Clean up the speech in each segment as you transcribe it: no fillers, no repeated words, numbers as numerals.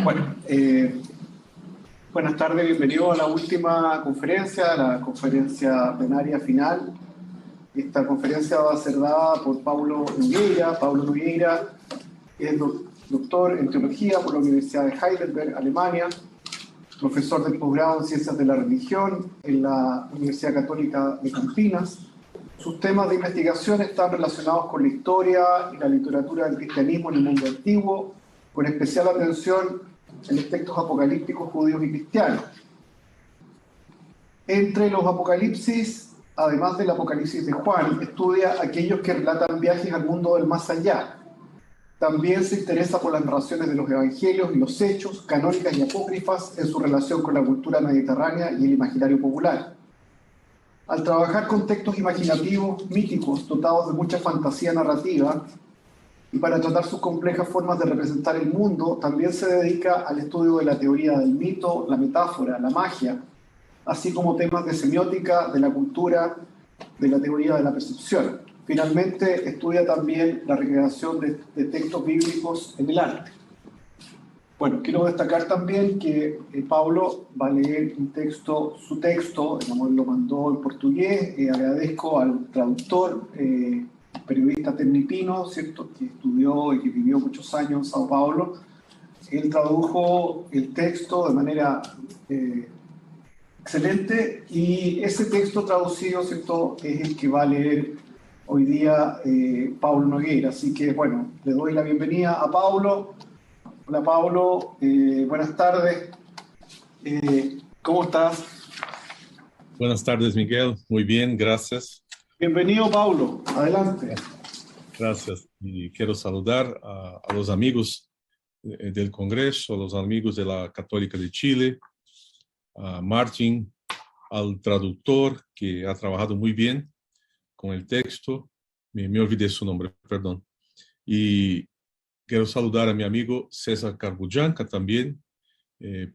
Bueno, buenas tardes, bienvenido a la última conferencia, la conferencia plenaria final. Esta conferencia va a ser dada por Paulo Nogueira. Paulo Nogueira es doctor en teología por la Universidad de Heidelberg, Alemania, profesor del posgrado en Ciencias de la Religión en la Universidad Católica de Campinas. Sus temas de investigación están relacionados con la historia y la literatura del cristianismo en el mundo antiguo, con especial atención en los textos apocalípticos judíos y cristianos. Entre los apocalipsis, además del apocalipsis de Juan, estudia aquellos que relatan viajes al mundo del más allá. También se interesa por las narraciones de los evangelios y los hechos, canónicas y apócrifas, en su relación con la cultura mediterránea y el imaginario popular. Al trabajar con textos imaginativos, míticos, dotados de mucha fantasía narrativa, y para tratar sus complejas formas de representar el mundo, también se dedica al estudio de la teoría del mito, la metáfora, la magia, así como temas de semiótica, de la cultura, de la teoría de la percepción. Finalmente, estudia también la recreación de textos bíblicos en el arte. Bueno, quiero destacar también que Paulo va a leer su texto, digamos, lo mandó en portugués. Agradezco al traductor, periodista ternipino, ¿cierto?, que estudió y que vivió muchos años en Sao Paulo. Él tradujo el texto de manera excelente, y ese texto traducido, ¿cierto?, es el que va a leer hoy día Paulo Nogueira. Así que, bueno, le doy la bienvenida a Paulo. Hola, Paulo, buenas tardes. ¿Cómo estás? Buenas tardes, Miguel. Muy bien, gracias. Bienvenido, Paulo. Adelante. Gracias. Y quiero saludar a los amigos del Congreso, a los amigos de la Católica de Chile, a Martín, al traductor que ha trabajado muy bien con el texto. Me olvidé su nombre, perdón. Y quiero saludar a mi amigo César Carbullanca también,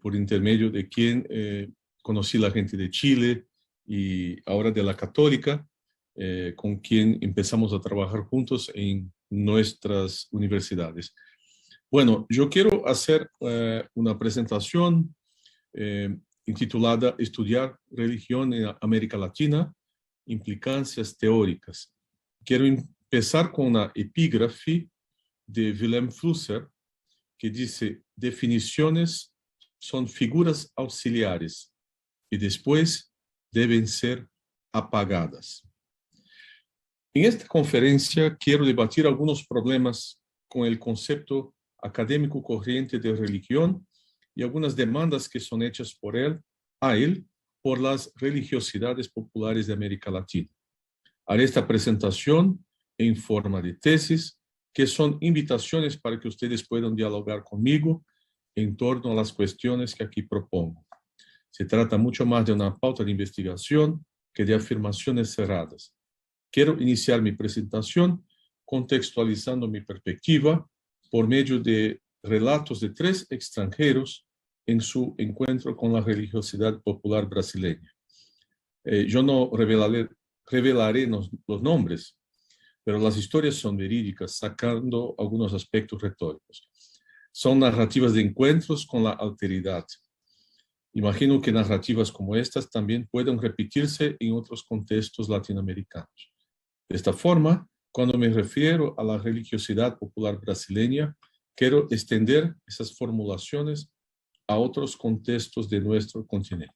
por intermedio de quien conocí la gente de Chile y ahora de la Católica, con quien empezamos a trabajar juntos en nuestras universidades. Bueno, yo quiero hacer una presentación intitulada Estudiar religión en América Latina, implicancias teóricas. Quiero empezar con una epígrafe de Willem Flusser, que dice: definiciones son figuras auxiliares y después deben ser apagadas. En esta conferencia quiero debatir algunos problemas con el concepto académico corriente de religión y algunas demandas que son hechas por él, por las religiosidades populares de América Latina. Haré esta presentación en forma de tesis, que son invitaciones para que ustedes puedan dialogar conmigo en torno a las cuestiones que aquí propongo. Se trata mucho más de una pauta de investigación que de afirmaciones cerradas. Quiero iniciar mi presentación contextualizando mi perspectiva por medio de relatos de 3 extranjeros en su encuentro con la religiosidad popular brasileña. Yo no revelaré los nombres, pero las historias son verídicas, sacando algunos aspectos retóricos. Son narrativas de encuentros con la alteridad. Imagino que narrativas como estas también pueden repetirse en otros contextos latinoamericanos. De esta forma, cuando me refiero a la religiosidad popular brasileña, quiero extender esas formulaciones a otros contextos de nuestro continente.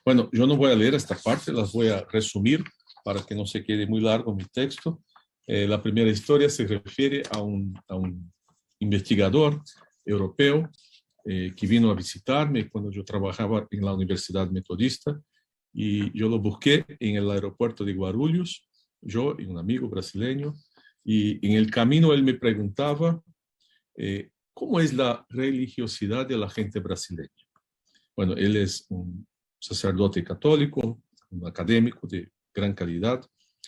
Bueno, yo no voy a leer esta parte, las voy a resumir para que no se quede muy largo mi texto. La primera historia se refiere a un investigador europeo que vino a visitarme cuando yo trabajaba en la Universidad Metodista, y yo lo busqué en el aeropuerto de Guarulhos, yo y un amigo brasileño, y en el camino él me preguntaba cómo es la religiosidad de la gente brasileña. Bueno, él es un sacerdote católico, un académico de gran calidad.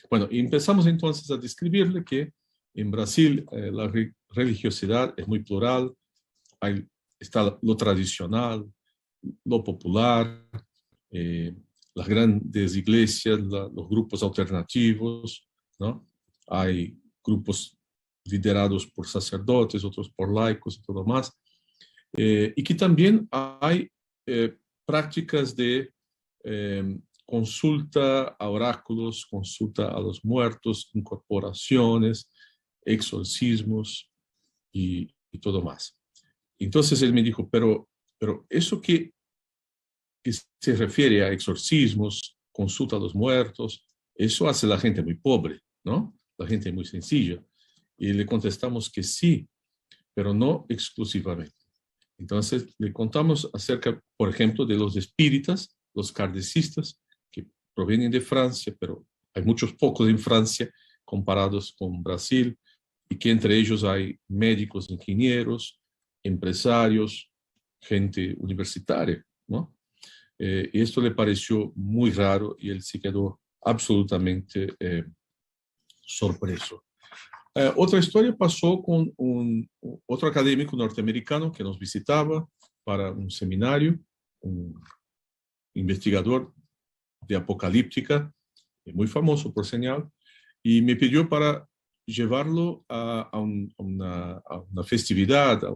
Bueno, y empezamos entonces a describirle que en Brasil la religiosidad es muy plural, está lo tradicional, lo popular, las grandes iglesias, los grupos alternativos, ¿no? Hay grupos liderados por sacerdotes, otros por laicos y todo más. y que también hay prácticas de consulta a oráculos, consulta a los muertos, incorporaciones, exorcismos y todo más. Entonces él me dijo, pero eso que se refiere a exorcismos, consulta a los muertos, eso hace la gente muy pobre, ¿no? La gente muy sencilla. Y le contestamos que sí, pero no exclusivamente. Entonces le contamos acerca, por ejemplo, de los espíritas, los kardecistas, que provienen de Francia, pero hay muchos pocos en Francia comparados con Brasil, y que entre ellos hay médicos, ingenieros, empresarios, gente universitaria, ¿no? Y esto le pareció muy raro y él se quedó absolutamente sorpreso. Otra historia pasó con otro académico norteamericano que nos visitaba para un seminario, un investigador de apocalíptica, muy famoso por señal, y me pidió para llevarlo a una festividad, a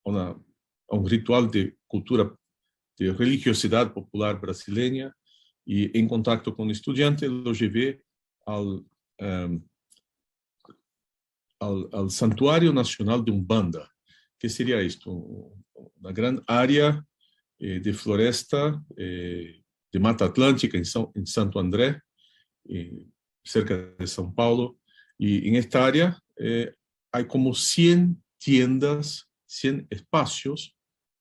un ritual de cultura, de religiosidad popular brasileña, y en contacto con estudiantes lo llevé al, um, al Santuario Nacional de Umbanda. ¿Qué sería esto? Una gran área de floresta, de Mata Atlántica en Santo André, cerca de São Paulo. Y en esta área hay como 100 tiendas, 100 espacios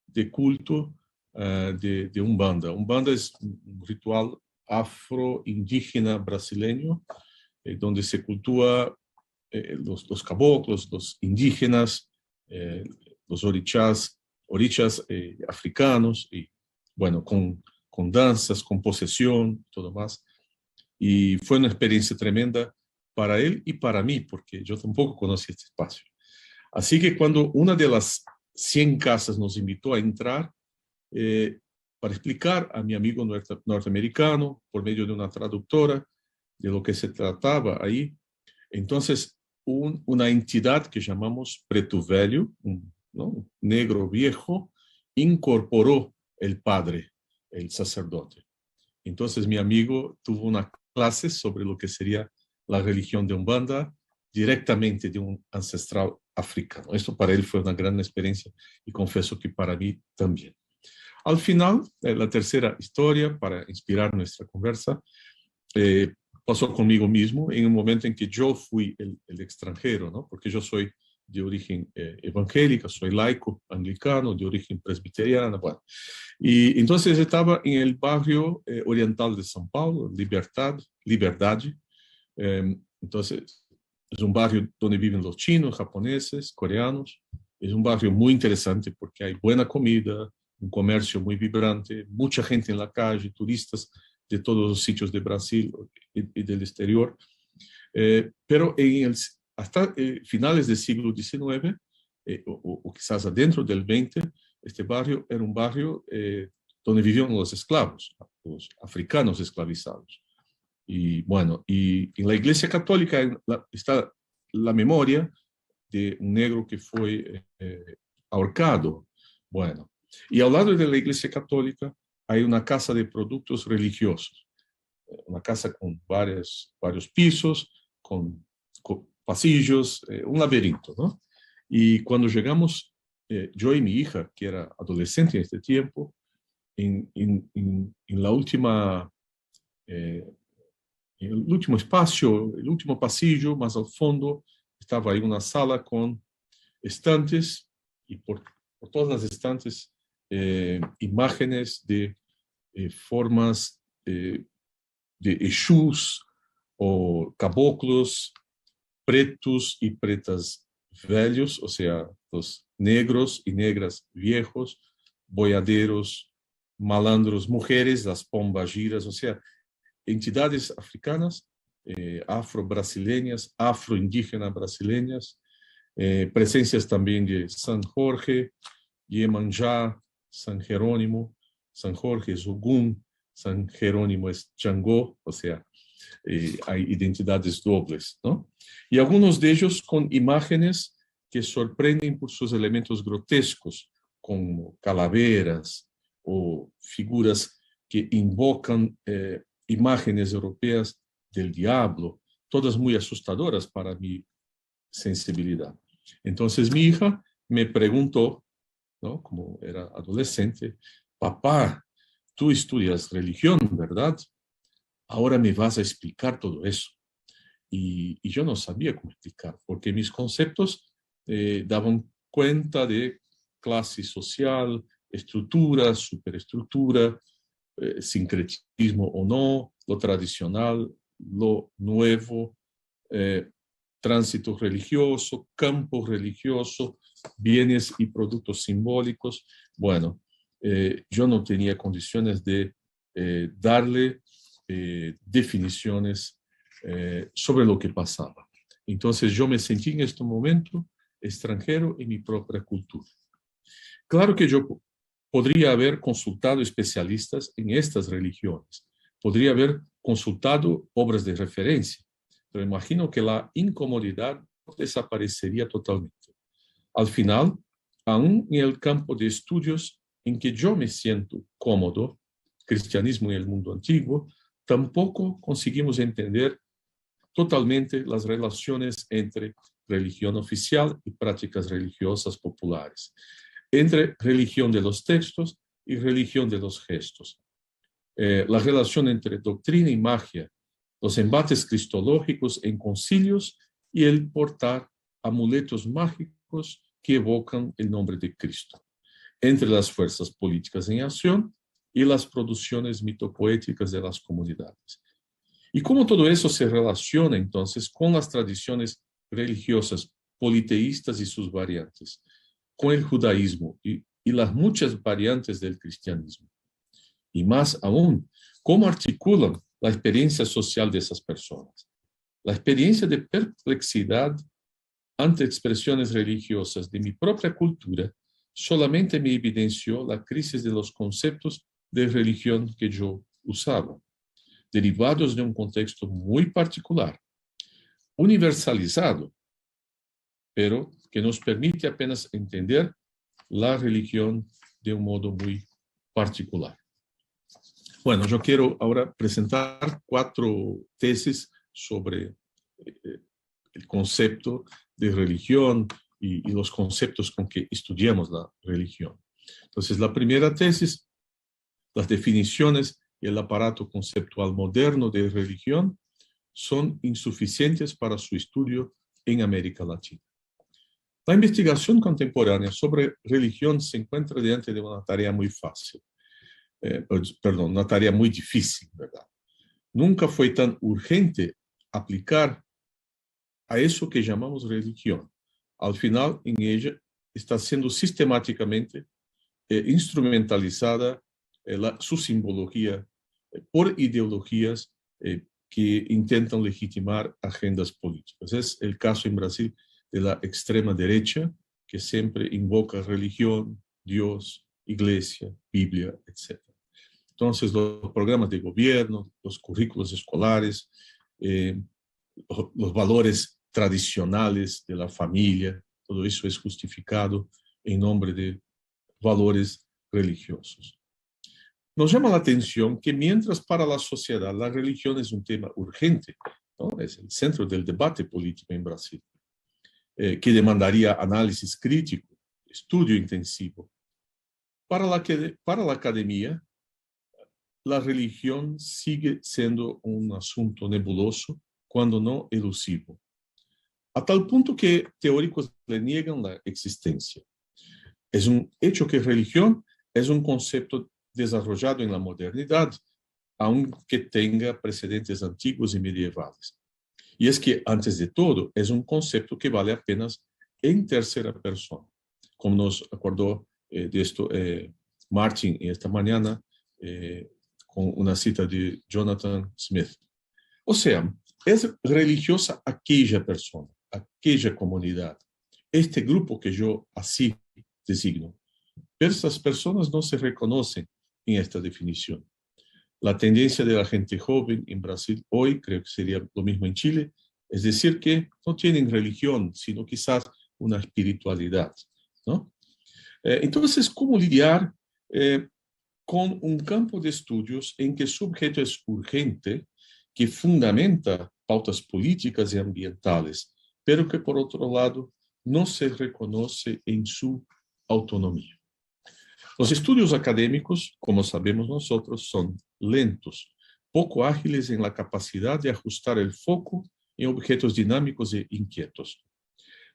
de culto de Umbanda. Umbanda es un ritual afro-indígena brasileño, donde se cultúa los caboclos, los indígenas, los orichás africanos, y bueno, con danzas, con posesión, todo más. Y fue una experiencia tremenda para él y para mí, porque yo tampoco conocía este espacio. Así que cuando una de las 100 casas nos invitó a entrar, para explicar a mi amigo norteamericano, por medio de una traductora, de lo que se trataba ahí, entonces una entidad que llamamos Preto Velho, ¿no? Un negro viejo, incorporó el padre, el sacerdote. Entonces mi amigo tuvo una clase sobre lo que sería la religión de Umbanda directamente de un ancestral africano. Esto para él fue una gran experiencia y confieso que para mí también. Al final, la tercera historia para inspirar nuestra conversa, pasó conmigo mismo en un momento en que yo fui el extranjero, ¿no? Porque yo soy de origen evangélica, soy laico anglicano, de origen presbiteriano, bueno. Y entonces estaba en el barrio oriental de São Paulo, Liberdade. Entonces, es un barrio donde viven los chinos, japoneses, coreanos. Es un barrio muy interesante porque hay buena comida, un comercio muy vibrante, mucha gente en la calle, turistas de todos los sitios de Brasil y del exterior. Pero hasta finales del siglo XIX, o quizás adentro del XX, este barrio era un barrio donde vivían los esclavos, los africanos esclavizados. Y bueno, y en la Iglesia Católica está la memoria de un negro que fue ahorcado. Bueno, y al lado de la Iglesia Católica hay una casa de productos religiosos, una casa con varios pisos, con pasillos, un laberinto, ¿no? Y cuando llegamos, yo y mi hija, que era adolescente en este tiempo, en la última, en el último espacio, el último pasillo, más al fondo, estaba ahí una sala con estantes, y por todas las estantes, imágenes de formas de exus o caboclos, pretos y pretas velhos, o sea, los negros y negras viejos, boiadeiros, malandros, mujeres, las pombagiras, o sea, entidades africanas, afro-brasileñas, afro-indígenas brasileñas, presencias también de San Jorge, Iemanjá, San Jerónimo. San Jorge es Ogún, San Jerónimo es Changó, o sea, hay identidades dobles, ¿no? Y algunos de ellos con imágenes que sorprenden por sus elementos grotescos, como calaveras o figuras que invocan imágenes europeas del diablo, todas muy asustadoras para mi sensibilidad. Entonces mi hija me preguntó, ¿no?, como era adolescente: papá, tú estudias religión, ¿verdad? Ahora me vas a explicar todo eso. Y yo no sabía cómo explicar, porque mis conceptos daban cuenta de clase social, estructura, superestructura, sincretismo o no, lo tradicional, lo nuevo, tránsito religioso, campo religioso, bienes y productos simbólicos. Bueno, yo no tenía condiciones de darle definiciones sobre lo que pasaba. Entonces yo me sentí en este momento extranjero en mi propia cultura. Claro que yo podría haber consultado especialistas en estas religiones, podría haber consultado obras de referencia, pero imagino que la incomodidad desaparecería totalmente. Al final, aún en el campo de estudios en que yo me siento cómodo, cristianismo y el mundo antiguo, tampoco conseguimos entender totalmente las relaciones entre religión oficial y prácticas religiosas populares, entre religión de los textos y religión de los gestos, la relación entre doctrina y magia, los embates cristológicos en concilios y el portar amuletos mágicos que evocan el nombre de Cristo, entre las fuerzas políticas en acción y las producciones mitopoéticas de las comunidades. Y cómo todo eso se relaciona entonces con las tradiciones religiosas politeístas y sus variantes, con el judaísmo y las muchas variantes del cristianismo. Y más aún, cómo articulan la experiencia social de esas personas. La experiencia de perplexidad ante expresiones religiosas de mi propia cultura solamente me evidenció la crisis de los conceptos de religión que yo usaba, derivados de un contexto muy particular, universalizado, pero que nos permite apenas entender la religión de un modo muy particular. Bueno, yo quiero ahora presentar 4 tesis sobre el concepto de religión y los conceptos con que estudiamos la religión. Entonces, la primera tesis, las definiciones y el aparato conceptual moderno de religión son insuficientes para su estudio en América Latina. La investigación contemporánea sobre religión se encuentra delante de una tarea muy fácil. Una tarea muy difícil, ¿verdad? Nunca fue tan urgente aplicar a eso que llamamos religión. Al final, en ella está siendo sistemáticamente instrumentalizada su simbología por ideologías que intentan legitimar agendas políticas. Es el caso en Brasil de la extrema derecha, que siempre invoca religión, Dios, iglesia, Biblia, etc. Entonces, los programas de gobierno, los currículos escolares, los valores tradicionales de la familia, todo eso es justificado en nombre de valores religiosos. Nos llama la atención que mientras para la sociedad la religión es un tema urgente, ¿no?, es el centro del debate político en Brasil, que demandaría análisis crítico, estudio intensivo, para la academia, la religión sigue siendo un asunto nebuloso, cuando no elusivo, a tal punto que teóricos le niegan la existencia. Es un hecho que religión es un concepto desarrollado en la modernidad, aunque tenga precedentes antiguos y medievales. Y es que, antes de todo, es un concepto que vale apenas en tercera persona, como nos acordó de esto Martin esta mañana, con una cita de Jonathan Smith. O sea, es religiosa aquella persona, aquella comunidad, este grupo que yo así designo. Pero estas personas no se reconocen en esta definición. La tendencia de la gente joven en Brasil hoy, creo que sería lo mismo en Chile, es decir, que no tienen religión, sino quizás una espiritualidad, ¿no? Entonces, ¿cómo lidiar con un campo de estudios en que su objeto es urgente, que fundamenta pautas políticas y ambientales, pero que por otro lado no se reconoce en su autonomía? Los estudios académicos, como sabemos nosotros, son lentos, poco ágiles en la capacidad de ajustar el foco en objetos dinámicos e inquietos.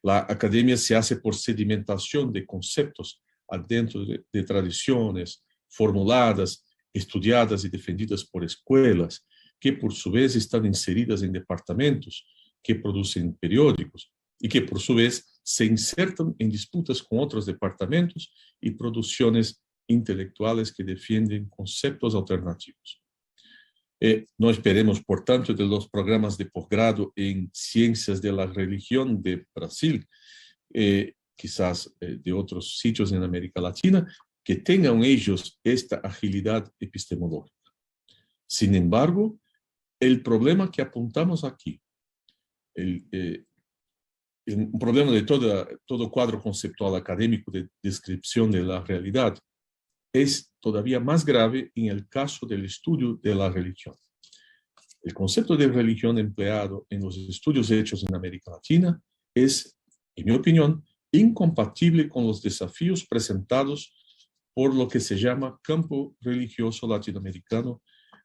La academia se hace por sedimentación de conceptos adentro de tradiciones formuladas, estudiadas y defendidas por escuelas, que por su vez están inseridas en departamentos, que producen periódicos y que por su vez se insertan en disputas con otros departamentos y producciones intelectuales que defienden conceptos alternativos. No esperemos, por tanto, de los programas de posgrado en Ciencias de la Religión de Brasil, quizás de otros sitios en América Latina, que tengan ellos esta agilidad epistemológica. Sin embargo, el problema que apuntamos aquí, un problema de todo cuadro conceptual académico de descripción de la realidad, es todavía más grave en el caso del estudio de la religión. El concepto de religión empleado en los estudios hechos en América Latina es, en mi opinión, incompatible con los desafíos presentados por lo que se llama campo religioso latinoamericano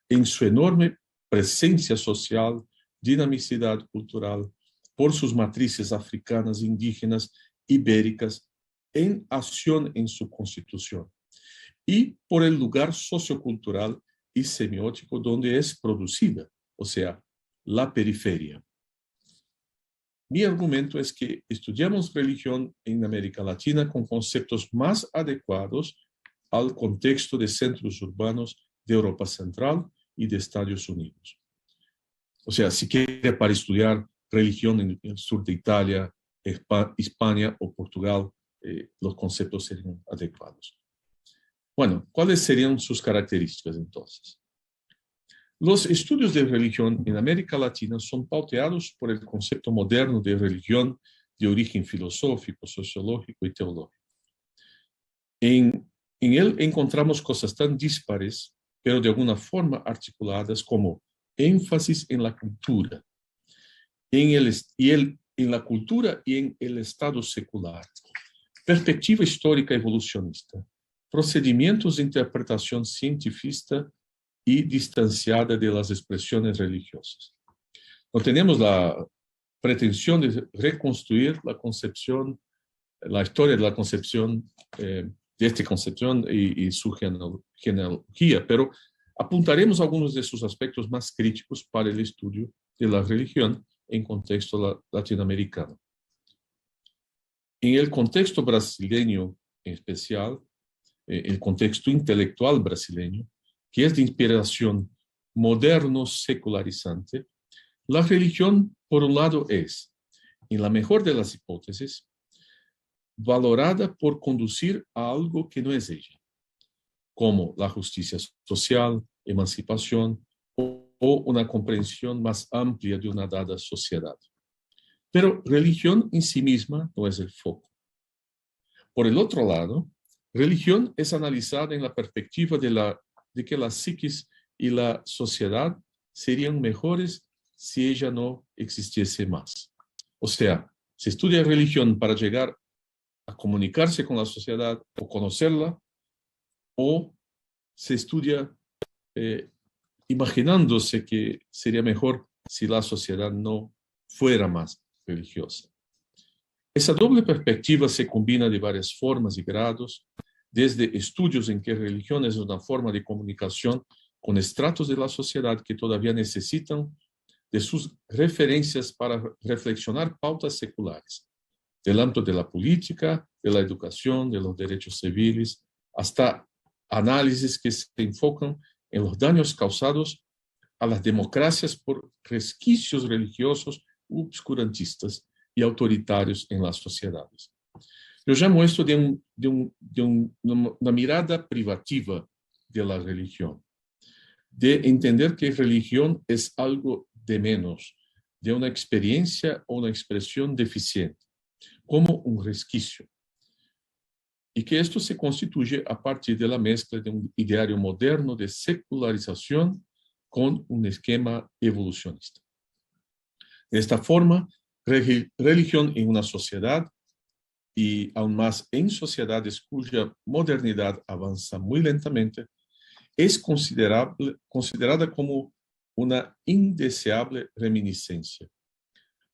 en su enorme presencia social, dinamicidad cultural, por sus matrices africanas, indígenas, ibéricas, en acción en su constitución, y por el lugar sociocultural y semiótico donde es producida, o sea, la periferia. Mi argumento es que estudiamos religión en América Latina con conceptos más adecuados al contexto de centros urbanos de Europa Central y de Estados Unidos. O sea, si quiere para estudiar religión en el sur de Italia, España o Portugal, los conceptos serían adecuados. Bueno, ¿cuáles serían sus características entonces? Los estudios de religión en América Latina son pauteados por el concepto moderno de religión de origen filosófico, sociológico y teológico. En él encontramos cosas tan dispares, pero de alguna forma articuladas, como énfasis en la cultura, en la cultura y en el estado secular, perspectiva histórica evolucionista, procedimientos de interpretación cientifista y distanciada de las expresiones religiosas. No tenemos la pretensión de reconstruir la concepción, la historia de la concepción, de esta concepción y su genealogía, pero apuntaremos algunos de sus aspectos más críticos para el estudio de la religión en contexto latinoamericano. En el contexto brasileño en especial, el contexto intelectual brasileño, que es de inspiración moderno-secularizante, la religión, por un lado, es, en la mejor de las hipótesis, valorada por conducir a algo que no es ella, como la justicia social, emancipación o una comprensión más amplia de una dada sociedad. Pero religión en sí misma no es el foco. Por el otro lado, religión es analizada en la perspectiva de que la psiquis y la sociedad serían mejores si ella no existiese más. O sea, se estudia religión para llegar a comunicarse con la sociedad o conocerla, o se estudia imaginándose que sería mejor si la sociedad no fuera más religiosa. Esa doble perspectiva se combina de varias formas y grados, desde estudios en que religión es una forma de comunicación con estratos de la sociedad que todavía necesitan de sus referencias para reflexionar pautas seculares, del ámbito de la política, de la educación, de los derechos civiles, hasta análisis que se enfocan en los daños causados a las democracias por resquicios religiosos obscurantistas y autoritarios en las sociedades. Yo llamo esto de una mirada privativa de la religión, de entender que religión es algo de menos, de una experiencia o una expresión deficiente, como un resquicio. y que esto se constituye a partir de la mezcla de un ideario moderno de secularización con un esquema evolucionista. De esta forma, religión en una sociedad y aún más en sociedades cuya modernidad avanza muy lentamente, es considerada como una indeseable reminiscencia,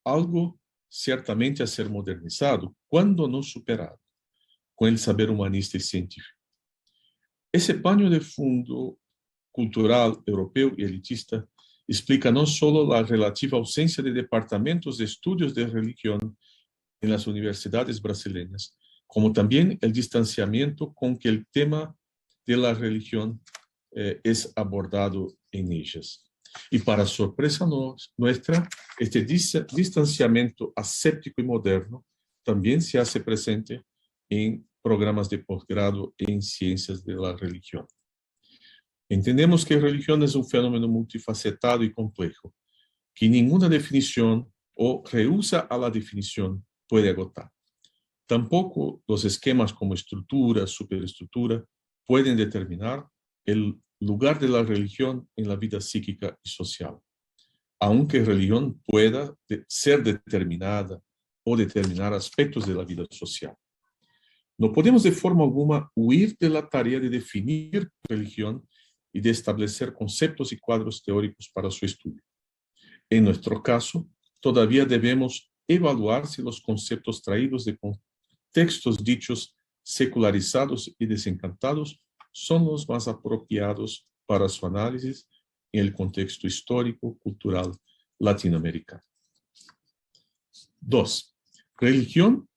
algo ciertamente a ser modernizado, cuando no superado, con el saber humanista y científico. Ese paño de fondo cultural europeo y elitista explica no solo la relativa ausencia de departamentos de estudios de religión en las universidades brasileñas, como también el distanciamiento con que el tema de la religión es abordado en ellas. Y para sorpresa nuestra, este distanciamiento aséptico y moderno también se hace presente en programas de posgrado en ciencias de la religión. Entendemos que religión es un fenómeno multifacetado y complejo, que ninguna definición o rehúsa a la definición puede agotar. Tampoco los esquemas como estructura, superestructura, pueden determinar el lugar de la religión en la vida psíquica y social, aunque religión pueda ser determinada o determinar aspectos de la vida social. No podemos de forma alguna huir de la tarea de definir religión y de establecer conceptos y cuadros teóricos para su estudio. En nuestro caso, todavía debemos evaluar si los conceptos traídos de contextos dichos secularizados y desencantados son los más apropiados para su análisis en el contexto histórico, cultural latinoamericano. 2. Religión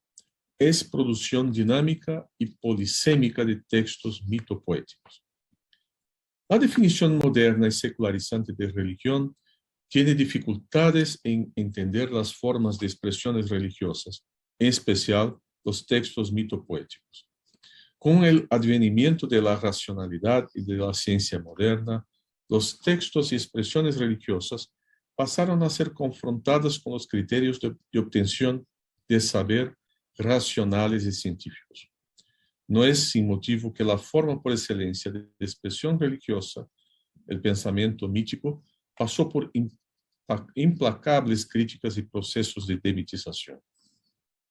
es producción dinámica y polisémica de textos mitopoéticos. La definición moderna y secularizante de religión tiene dificultades en entender las formas de expresiones religiosas, en especial los textos mitopoéticos. Con el advenimiento de la racionalidad y de la ciencia moderna, los textos y expresiones religiosas pasaron a ser confrontadas con los criterios de obtención de saber racionales y científicos. No es sin motivo que la forma por excelencia de expresión religiosa, el pensamiento mítico, pasó por implacables críticas y procesos de demitización,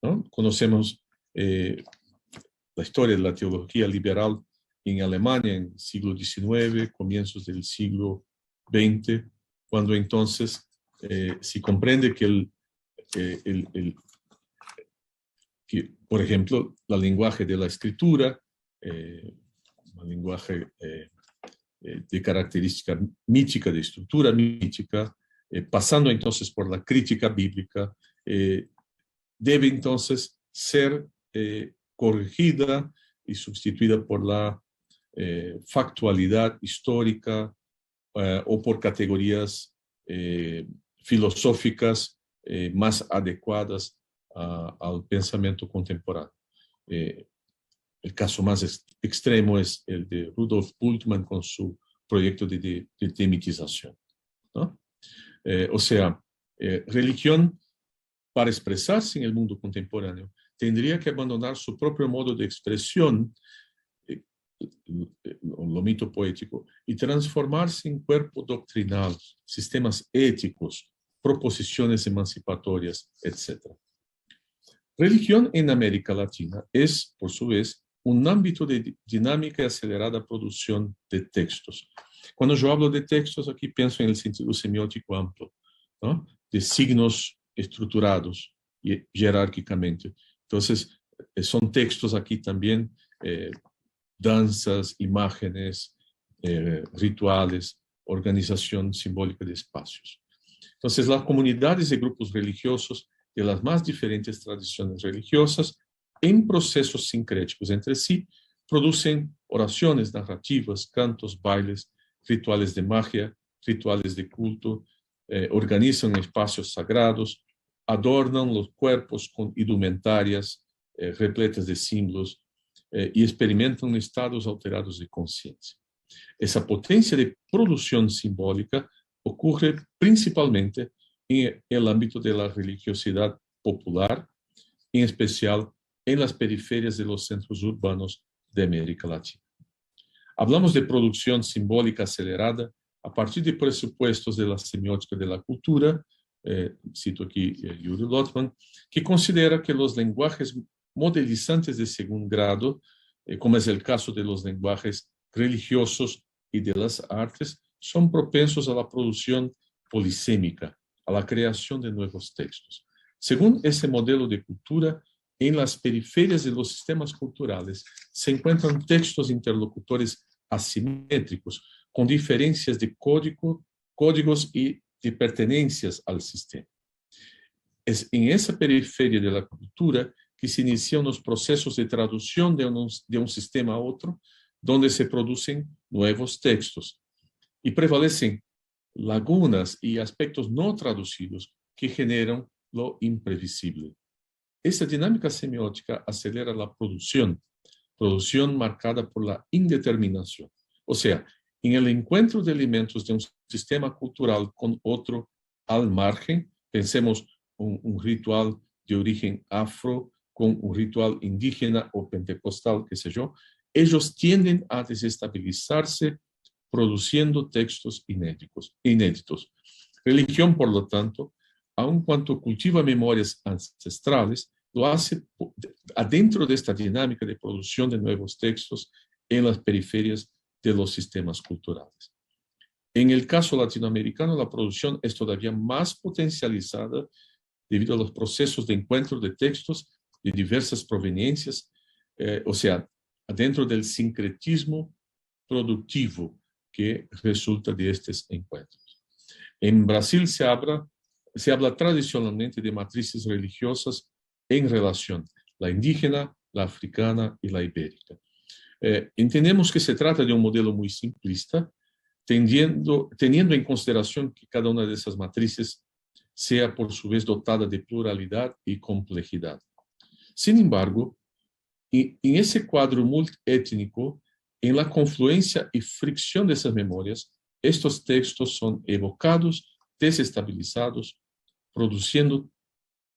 ¿no? Conocemos la historia de la teología liberal en Alemania en el siglo XIX, comienzos del siglo XX, cuando entonces se comprende que que, por ejemplo, el lenguaje de la escritura, un lenguaje de característica mítica, de estructura mítica, pasando entonces por la crítica bíblica, debe entonces ser corregida y sustituida por la factualidad histórica o por categorías filosóficas más adecuadas al pensamiento contemporáneo. El caso más extremo es el de Rudolf Bultmann con su proyecto de demitización, ¿no? O sea, religión, para expresarse en el mundo contemporáneo, tendría que abandonar su propio modo de expresión, lo mitopoético, y transformarse en cuerpo doctrinal, sistemas éticos, proposiciones emancipatorias, etc. Religión en América Latina es, por su vez, un ámbito de dinámica y acelerada producción de textos. Cuando yo hablo de textos, aquí pienso en el sentido semiótico amplio, ¿no? De signos estructurados y jerárquicamente. Entonces, son textos aquí también, danzas, imágenes, rituales, organización simbólica de espacios. Entonces, las comunidades y grupos religiosos de las más diferentes tradiciones religiosas, en procesos sincréticos entre sí, producen oraciones, narrativas, cantos, bailes, rituales de magia, rituales de culto, organizan espacios sagrados, adornan los cuerpos con indumentarias repletas de símbolos y experimentan estados alterados de conciencia. Esa potencia de producción simbólica ocurre principalmente en el ámbito de la religiosidad popular, en especial en las periferias de los centros urbanos de América Latina. Hablamos de producción simbólica acelerada a partir de presupuestos de la semiótica de la cultura, cito aquí Yuri Lotman, que considera que los lenguajes modelizantes de segundo grado, como es el caso de los lenguajes religiosos y de las artes, son propensos a la producción polisémica, a la creación de nuevos textos. Según ese modelo de cultura, en las periferias de los sistemas culturales se encuentran textos interlocutores asimétricos, con diferencias de códigos y de pertenencias al sistema. Es en esa periferia de la cultura que se inician los procesos de traducción de un sistema a otro, donde se producen nuevos textos y prevalecen lagunas y aspectos no traducidos que generan lo imprevisible. Esta dinámica semiótica acelera la producción marcada por la indeterminación. O sea, en el encuentro de elementos de un sistema cultural con otro al margen, pensemos un ritual de origen afro con un ritual indígena o pentecostal, qué sé yo, ellos tienden a desestabilizarse produciendo textos inéditos. Religión, por lo tanto, aun cuando cultiva memorias ancestrales, lo hace adentro de esta dinámica de producción de nuevos textos en las periferias de los sistemas culturales. En el caso latinoamericano, la producción es todavía más potencializada debido a los procesos de encuentro de textos de diversas proveniencias, o sea, adentro del sincretismo productivo que resulta de estos encuentros. En Brasil se habla tradicionalmente de matrices religiosas en relación, la indígena, la africana y la ibérica. Entendemos que se trata de un modelo muy simplista, teniendo en consideración que cada una de esas matrices sea por su vez dotada de pluralidad y complejidad. Sin embargo, en ese cuadro multiétnico, en la confluencia y fricción de esas memorias, estos textos son evocados, desestabilizados, produciendo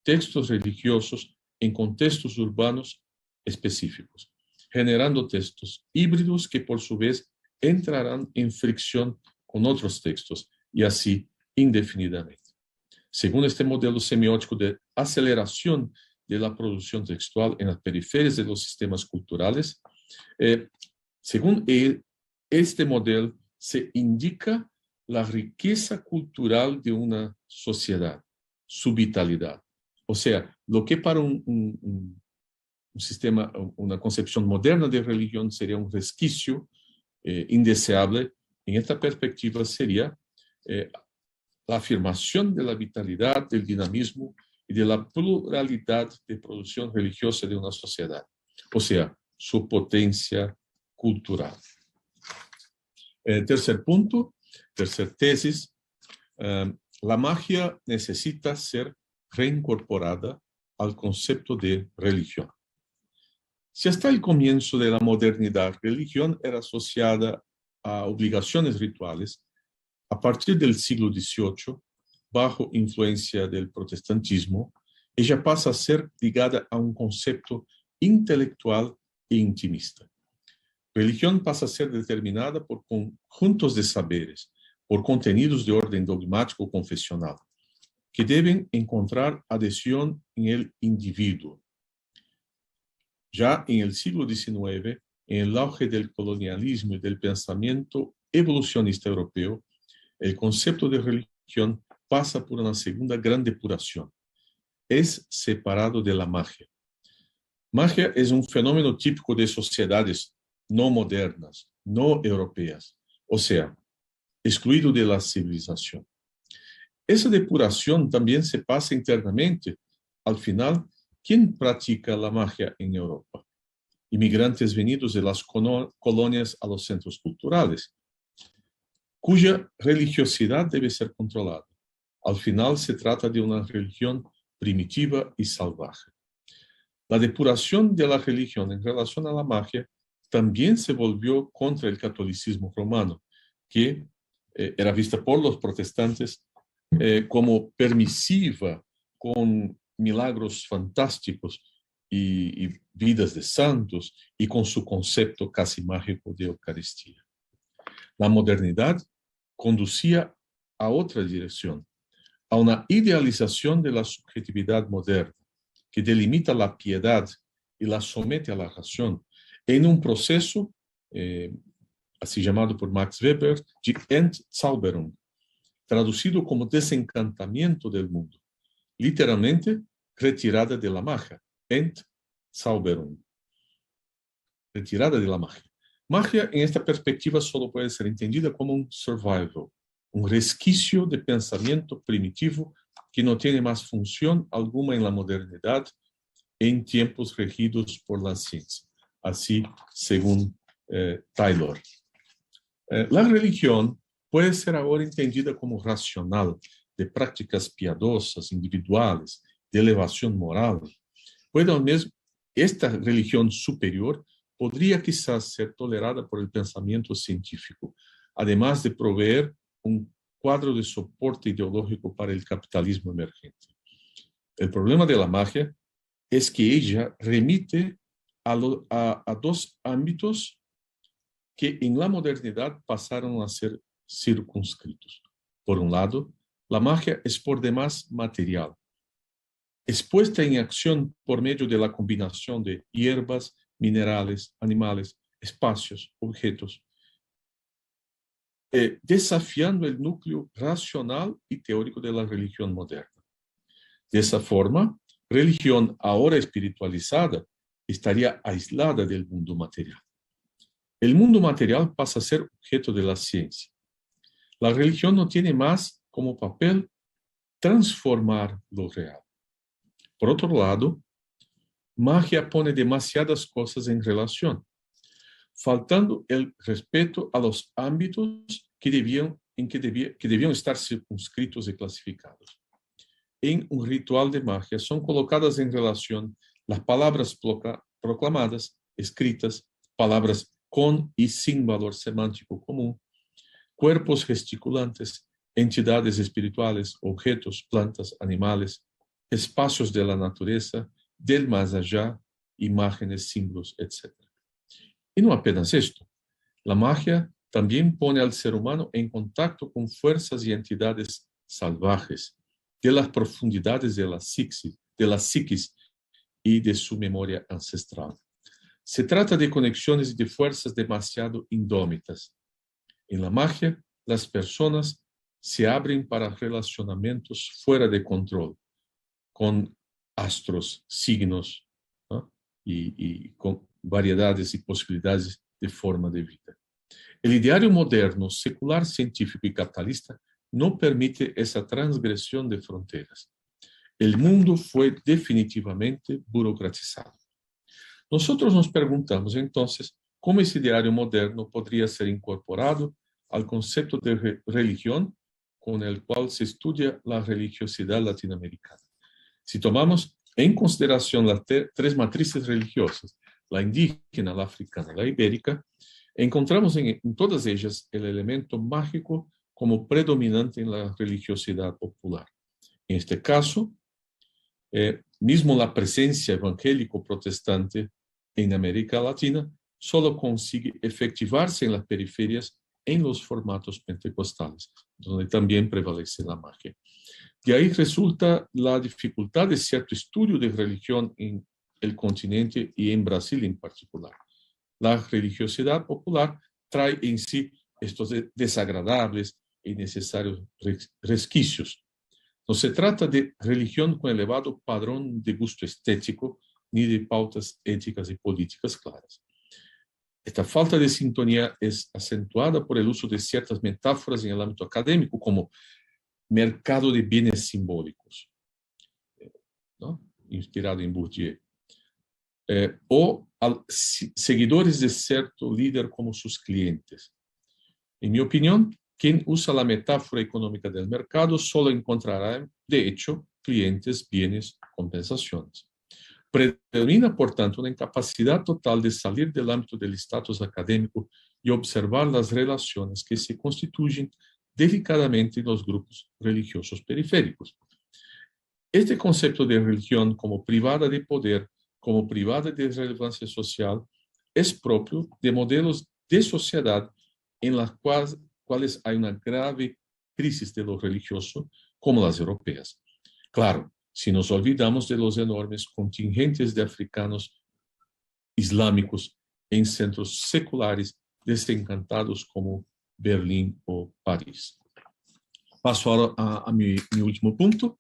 textos religiosos en contextos urbanos específicos, generando textos híbridos que por su vez entrarán en fricción con otros textos y así indefinidamente. Según este modelo semiótico de aceleración de la producción textual en las periferias de los sistemas culturales, según este modelo se indica la riqueza cultural de una sociedad, su vitalidad. O sea, lo que para un sistema, una concepción moderna de religión sería un resquicio indeseable, en esta perspectiva sería la afirmación de la vitalidad, del dinamismo y de la pluralidad de producción religiosa de una sociedad, o sea, su potencia cultural. Tercer punto, tercer tesis, la magia necesita ser reincorporada al concepto de religión. Si hasta el comienzo de la modernidad, religión era asociada a obligaciones rituales, a partir del siglo XVIII, bajo influencia del protestantismo, ella pasa a ser ligada a un concepto intelectual e intimista. Religión pasa a ser determinada por conjuntos de saberes, por contenidos de orden dogmático o confesional, que deben encontrar adhesión en el individuo. Ya en el siglo XIX, en el auge del colonialismo y del pensamiento evolucionista europeo, el concepto de religión pasa por una segunda gran depuración. Es separado de la magia. Magia es un fenómeno típico de sociedades no modernas, no europeas, o sea, excluido de la civilización. Esa depuración también se pasa internamente. Al final, ¿quién practica la magia en Europa? Inmigrantes venidos de las colonias a los centros culturales, cuya religiosidad debe ser controlada. Al final se trata de una religión primitiva y salvaje. La depuración de la religión en relación a la magia también se volvió contra el catolicismo romano, que era vista por los protestantes como permisiva, con milagros fantásticos, y vidas de santos y con su concepto casi mágico de Eucaristía. La modernidad conducía a otra dirección, a una idealización de la subjetividad moderna, que delimita la piedad y la somete a la razón, en un proceso, así llamado por Max Weber, de Entzauberung, traducido como desencantamiento del mundo. Literalmente, retirada de la magia, Entzauberung, retirada de la magia. Magia, en esta perspectiva, solo puede ser entendida como un survival, un resquicio de pensamiento primitivo que no tiene más función alguna en la modernidad en tiempos regidos por la ciencia. Así, según Taylor. La religión puede ser ahora entendida como racional, de prácticas piadosas, individuales, de elevación moral. Puede al mesmo, esta religión superior podría quizás ser tolerada por el pensamiento científico, además de proveer un cuadro de soporte ideológico para el capitalismo emergente. El problema de la magia es que ella remite a dos ámbitos que en la modernidad pasaron a ser circunscritos. Por un lado, la magia es por demás material, expuesta en acción por medio de la combinación de hierbas, minerales, animales, espacios, objetos, desafiando el núcleo racional y teórico de la religión moderna. De esa forma, religión ahora espiritualizada estaría aislada del mundo material. El mundo material pasa a ser objeto de la ciencia. La religión no tiene más como papel transformar lo real. Por otro lado, magia pone demasiadas cosas en relación, faltando el respeto a los ámbitos que debían estar circunscritos y clasificados. En un ritual de magia son colocadas en relación las palabras proclamadas, escritas, palabras con y sin valor semántico común, cuerpos gesticulantes, entidades espirituales, objetos, plantas, animales, espacios de la naturaleza, del más allá, imágenes, símbolos, etc. Y no apenas esto, la magia también pone al ser humano en contacto con fuerzas y entidades salvajes de las profundidades de la psiquis y de su memoria ancestral. Se trata de conexiones y de fuerzas demasiado indómitas. En la magia, las personas se abren para relacionamientos fuera de control, con astros, signos, ¿no? y con variedades y posibilidades de forma de vida. El ideario moderno, secular, científico y capitalista no permite esa transgresión de fronteras. El mundo fue definitivamente burocratizado. Nosotros nos preguntamos entonces cómo ese ideario moderno podría ser incorporado al concepto de religión con el cual se estudia la religiosidad latinoamericana. Si tomamos en consideración las tres matrices religiosas, la indígena, la africana, la ibérica, encontramos en todas ellas el elemento mágico como predominante en la religiosidad popular. En este caso, mismo la presencia evangélico-protestante en América Latina solo consigue efectivarse en las periferias en los formatos pentecostales, donde también prevalece la magia. De ahí resulta la dificultad de cierto estudio de religión en el continente y en Brasil en particular. La religiosidad popular trae en sí estos desagradables y necesarios resquicios. No se trata de religión con elevado padrón de gusto estético ni de pautas éticas y políticas claras. Esta falta de sintonía es acentuada por el uso de ciertas metáforas en el ámbito académico, como mercado de bienes simbólicos, ¿no? Inspirado en Bourdieu, o seguidores de cierto líder como sus clientes. En mi opinión, quien usa la metáfora económica del mercado solo encontrará, de hecho, clientes, bienes, compensaciones. Predomina, por tanto, una incapacidad total de salir del ámbito del estatus académico y observar las relaciones que se constituyen delicadamente en los grupos religiosos periféricos. Este concepto de religión como privada de poder como privada de relevancia social, es propio de modelos de sociedad en las cuales hay una grave crisis de lo religioso, como las europeas. Claro, si nos olvidamos de los enormes contingentes de africanos islámicos en centros seculares desencantados como Berlín o París. Paso ahora a mi último punto.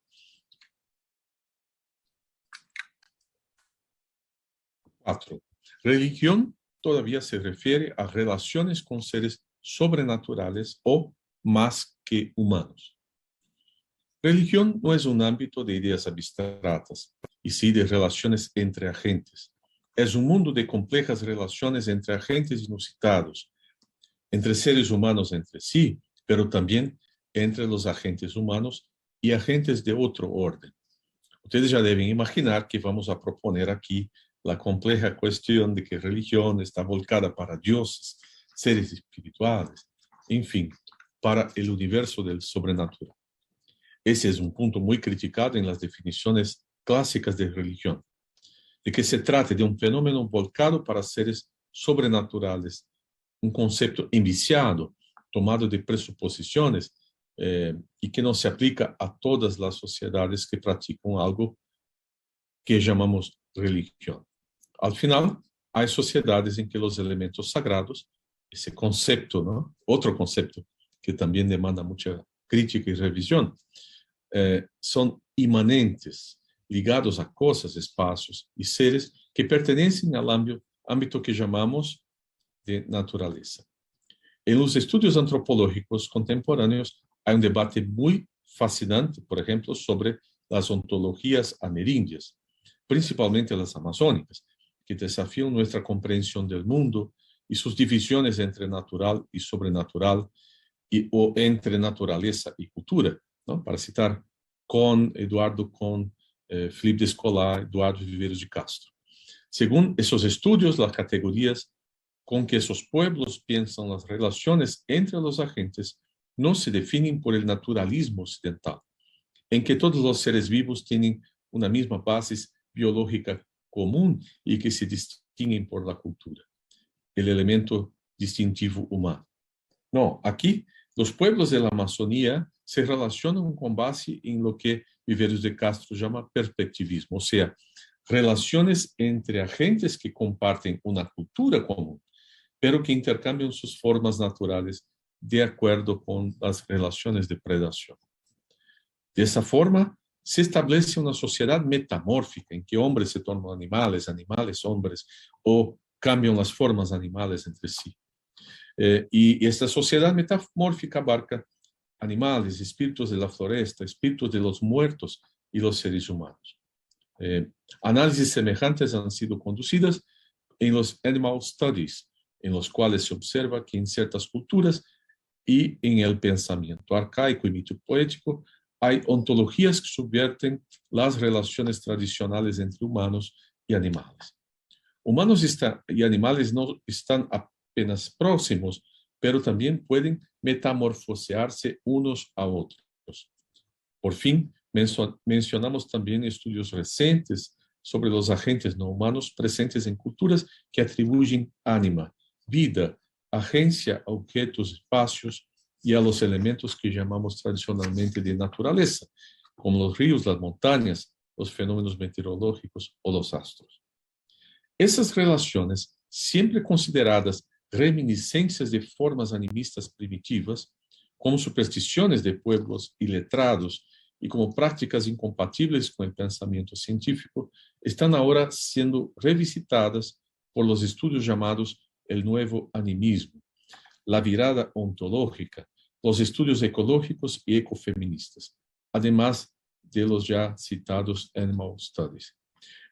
4. Religión todavía se refiere a relaciones con seres sobrenaturales o más que humanos. Religión no es un ámbito de ideas abstractas, y sí de relaciones entre agentes. Es un mundo de complejas relaciones entre agentes inusitados, entre seres humanos entre sí, pero también entre los agentes humanos y agentes de otro orden. Ustedes ya deben imaginar que vamos a proponer aquí la compleja cuestión de que religión está volcada para dioses, seres espirituales, en fin, para el universo del sobrenatural. Ese es un punto muy criticado en las definiciones clásicas de religión, de que se trate de un fenómeno volcado para seres sobrenaturales, un concepto enviciado, tomado de presuposiciones y que no se aplica a todas las sociedades que practican algo que llamamos religión. Al final, hay sociedades en que los elementos sagrados, ese concepto, ¿no? Otro concepto que también demanda mucha crítica y revisión, son inmanentes, ligados a cosas, espacios y seres que pertenecen al ámbito que llamamos de naturaleza. En los estudios antropológicos contemporáneos hay un debate muy fascinante, por ejemplo, sobre las ontologías amerindias, principalmente las amazónicas, que desafían nuestra comprensión del mundo y sus divisiones entre natural y sobrenatural, o entre naturaleza y cultura, ¿no? Para citar Eduardo Kohn, Felipe de Escolar, Eduardo Viveiros de Castro. Según esos estudios, las categorías con que esos pueblos piensan las relaciones entre los agentes no se definen por el naturalismo occidental, en que todos los seres vivos tienen una misma base biológica común y que se distinguen por la cultura, el elemento distintivo humano. No, aquí los pueblos de la Amazonía se relacionan con base en lo que Viveiros de Castro llama perspectivismo, o sea, relaciones entre agentes que comparten una cultura común, pero que intercambian sus formas naturales de acuerdo con las relaciones de predación. De esa forma, se establece una sociedad metamórfica en que hombres se tornan animales, animales hombres, o cambian las formas animales entre sí. Y esta sociedad metamórfica abarca animales, espíritus de la floresta, espíritus de los muertos y los seres humanos. Análisis semejantes han sido conducidas en los Animal Studies, en los cuales se observa que en ciertas culturas y en el pensamiento arcaico y mitopoético hay ontologías que subvierten las relaciones tradicionales entre humanos y animales. Humanos y animales no están apenas próximos, pero también pueden metamorfosearse unos a otros. Por fin, mencionamos también estudios recientes sobre los agentes no humanos presentes en culturas que atribuyen ánima, vida, agencia a objetos, espacios y a los elementos que llamamos tradicionalmente de naturaleza, como los ríos, las montañas, los fenómenos meteorológicos o los astros. Esas relaciones, siempre consideradas reminiscencias de formas animistas primitivas, como supersticiones de pueblos iletrados y como prácticas incompatibles con el pensamiento científico, están ahora siendo revisitadas por los estudios llamados el nuevo animismo, la virada ontológica, los estudios ecológicos y ecofeministas, además de los ya citados Animal Studies.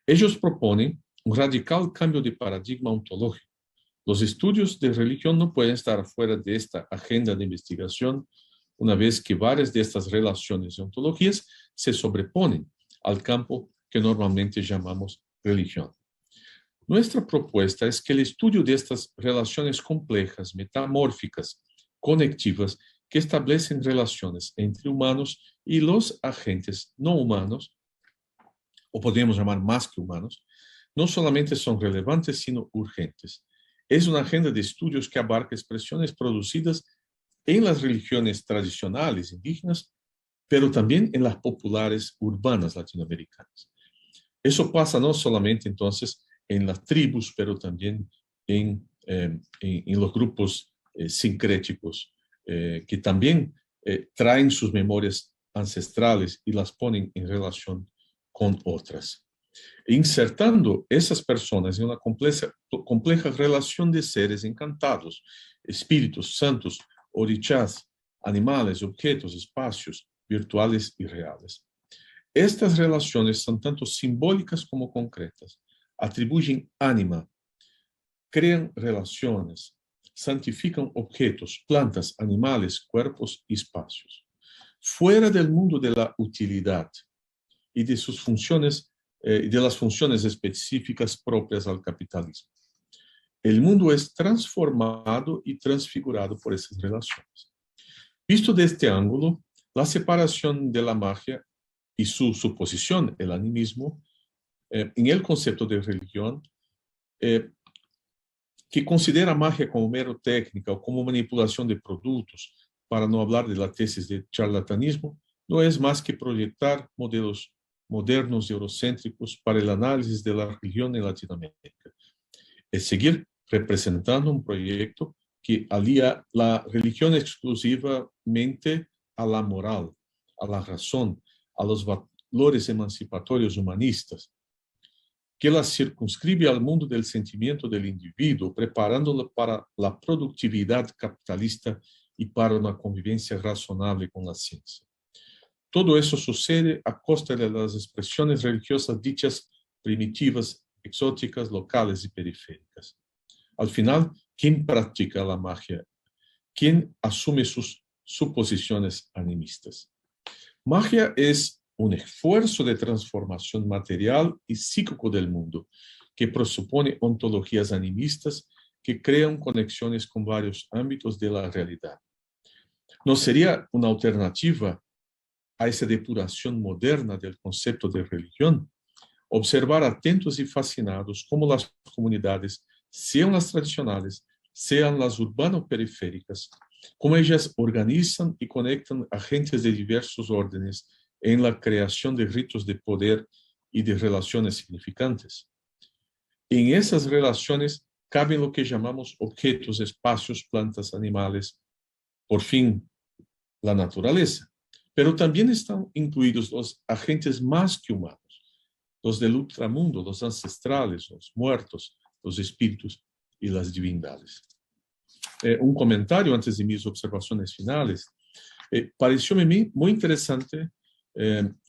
Ellos proponen un radical cambio de paradigma ontológico. Los estudios de religión no pueden estar fuera de esta agenda de investigación, una vez que varias de estas relaciones y ontologías se sobreponen al campo que normalmente llamamos religión. Nuestra propuesta es que el estudio de estas relaciones complejas, metamórficas, conectivas, que establecen relaciones entre humanos y los agentes no humanos, o podríamos llamar más que humanos, no solamente son relevantes, sino urgentes. Es una agenda de estudios que abarca expresiones producidas en las religiones tradicionales indígenas, pero también en las populares urbanas latinoamericanas. Eso pasa no solamente entonces en las tribus, pero también en los grupos sincréticos, que también traen sus memorias ancestrales y las ponen en relación con otras, insertando esas personas en una compleja relación de seres encantados, espíritus santos, orixás, animales, objetos, espacios virtuales y reales. Estas relaciones son tanto simbólicas como concretas, atribuyen ánima, crean relaciones, santifican objetos, plantas, animales, cuerpos y espacios. Fuera del mundo de la utilidad y de sus funciones, de las funciones específicas propias al capitalismo. El mundo es transformado y transfigurado por esas relaciones. Visto de este ángulo, la separación de la magia y su suposición, el animismo, en el concepto de religión, que considera magia como mero técnica o como manipulación de productos, para no hablar de la tesis de charlatanismo, no es más que proyectar modelos modernos y eurocéntricos para el análisis de la religión en Latinoamérica. Es seguir representando un proyecto que alía la religión exclusivamente a la moral, a la razón, a los valores emancipatorios humanistas, que la circunscribe al mundo del sentimiento del individuo, preparándolo para la productividad capitalista y para una convivencia razonable con la ciencia. Todo eso sucede a costa de las expresiones religiosas dichas primitivas, exóticas, locales y periféricas. Al final, ¿quién practica la magia? ¿Quién asume sus suposiciones animistas? Magia es un esfuerzo de transformación material y psíquico del mundo, que presupone ontologías animistas que crean conexiones con varios ámbitos de la realidad. ¿No sería una alternativa a esa depuración moderna del concepto de religión? Observar atentos y fascinados cómo las comunidades, sean las tradicionales, sean las urbano-periféricas, cómo ellas organizan y conectan agentes de diversos órdenes en la creación de ritos de poder y de relaciones significantes. En esas relaciones caben lo que llamamos objetos, espacios, plantas, animales, por fin, la naturaleza. Pero también están incluidos los agentes más que humanos, los del ultramundo, los ancestrales, los muertos, los espíritus y las divindades. Un comentario antes de mis observaciones finales. Pareció-me muy interesante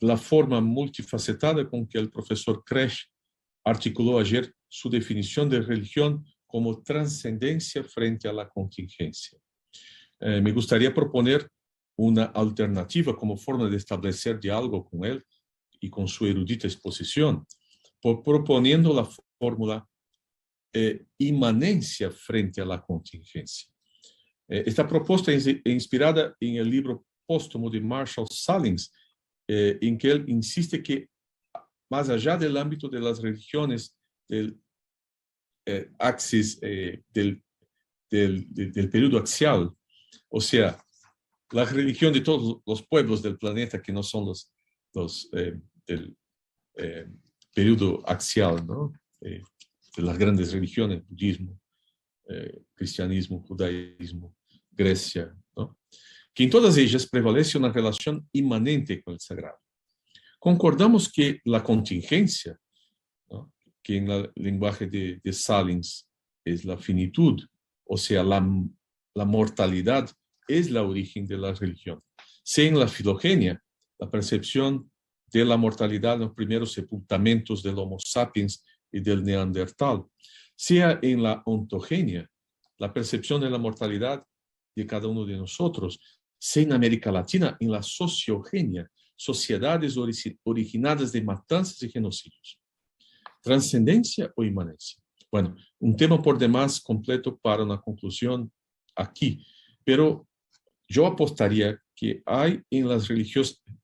la forma multifacetada con que el profesor Kresh articuló ayer su definición de religión como trascendencia frente a la contingencia. Me gustaría proponer una alternativa como forma de establecer diálogo con él y con su erudita exposición, proponiendo la fórmula inmanencia frente a la contingencia. Esta propuesta es inspirada en el libro póstumo de Marshall Salins, en que él insiste que más allá del ámbito de las religiones del axis del periodo axial, o sea, la religión de todos los pueblos del planeta que no son los del periodo axial, ¿no? De las grandes religiones, budismo, cristianismo, judaísmo, Grecia, ¿no? Que en todas ellas prevalece una relación inmanente con el sagrado. Concordamos que la contingencia, ¿no?, que en el lenguaje de Salins es la finitud, o sea, la mortalidad, es la origen de la religión. Sea en la filogenia, la percepción de la mortalidad en los primeros sepultamentos del Homo sapiens y del Neandertal, sea en la ontogenia, la percepción de la mortalidad de cada uno de nosotros, sea en América Latina, en la sociogenia, sociedades originadas de matanzas y genocidios. ¿Trascendencia o inmanencia? Bueno, un tema por demás completo para una conclusión aquí, pero yo apostaría que hay en las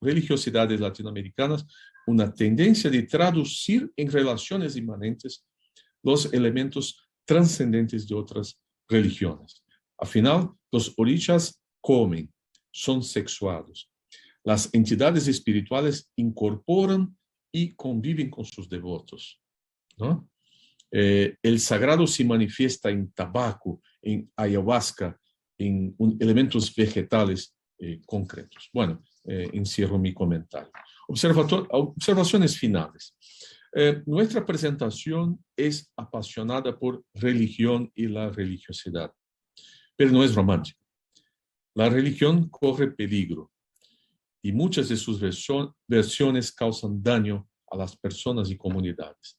religiosidades latinoamericanas una tendencia de traducir en relaciones inmanentes los elementos trascendentes de otras religiones. Al final, los orishas comen, son sexuados. Las entidades espirituales incorporan y conviven con sus devotos, ¿no? El sagrado se manifiesta en tabaco, en ayahuasca, en elementos vegetales concretos. Bueno, encierro mi comentario. Observaciones finales. Nuestra presentación es apasionada por religión y la religiosidad, pero no es romántica. La religión corre peligro y muchas de sus versiones causan daño a las personas y comunidades.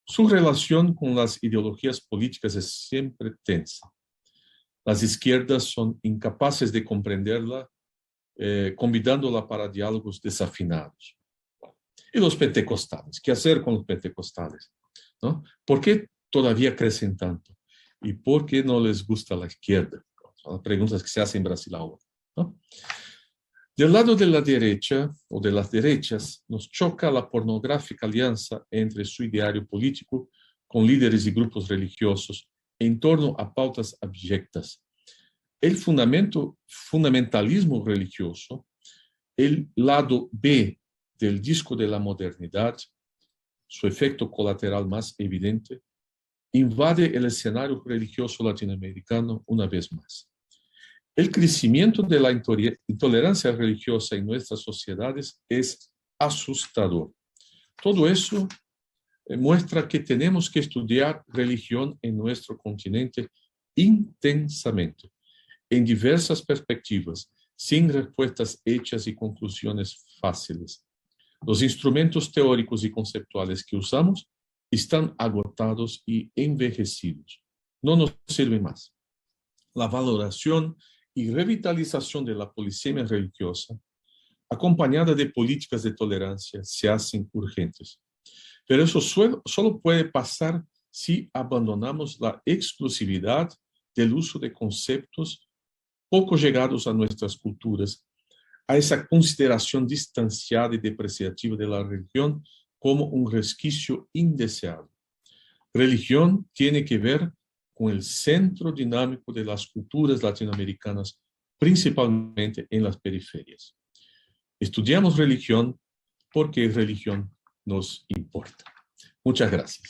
Su relación con las ideologías políticas es siempre tensa. Las izquierdas son incapaces de comprenderla, convidándola para diálogos desafinados. Y los pentecostales, ¿qué hacer con los pentecostales? ¿No? ¿Por qué todavía crecen tanto? ¿Y por qué no les gusta la izquierda? Son las preguntas que se hacen en Brasil ahora, ¿no? Del lado de la derecha, o de las derechas, nos choca la pornográfica alianza entre su ideario político con líderes y grupos religiosos en torno a pautas abyectas. El fundamentalismo religioso, el lado B del disco de la modernidad, su efecto colateral más evidente, invade el escenario religioso latinoamericano una vez más. El crecimiento de la intolerancia religiosa en nuestras sociedades es asustador. Todo eso muestra que tenemos que estudiar religión en nuestro continente intensamente, en diversas perspectivas, sin respuestas hechas y conclusiones fáciles. Los instrumentos teóricos y conceptuales que usamos están agotados y envejecidos. No nos sirven más. La valoración y revitalización de la polisemia religiosa, acompañada de políticas de tolerancia, se hacen urgentes. Pero eso solo puede pasar si abandonamos la exclusividad del uso de conceptos poco llegados a nuestras culturas, a esa consideración distanciada y depreciativa de la religión como un resquicio indeseado. Religión tiene que ver con el centro dinámico de las culturas latinoamericanas, principalmente en las periferias. Estudiamos religión porque religión nos importa. Muchas gracias.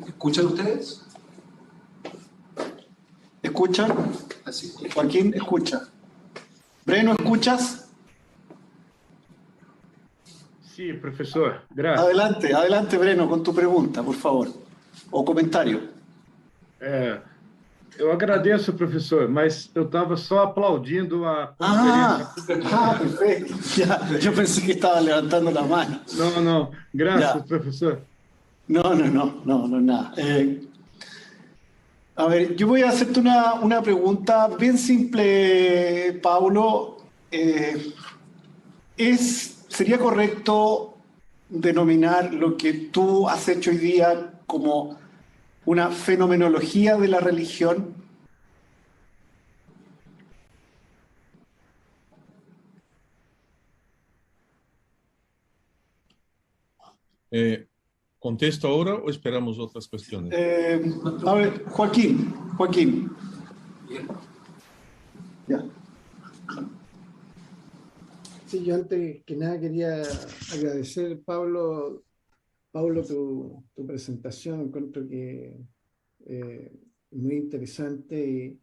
¿Escuchan ustedes? ¿Escuchan? Así. Joaquín, escucha. Breno, ¿escuchas? Sí, professor. Graças. Adelante, adelante, Breno, con tu pregunta, por favor. O comentário. Eu agradeço, professor, mas eu estava só aplaudindo a conferência. Perfecto. Ya, yo pensé que estaba levantando la mano. Não, não. Graças, Ya. professor. No, nada. A ver, yo voy a hacerte una pregunta bien simple, Paulo. ¿Sería correcto denominar lo que tú has hecho hoy día como una fenomenología de la religión? ¿Contesto ahora o esperamos otras cuestiones? A ver, Joaquín. Bien. Ya. Sí, yo antes que nada quería agradecer, Paulo, tu presentación. Encuentro que muy interesante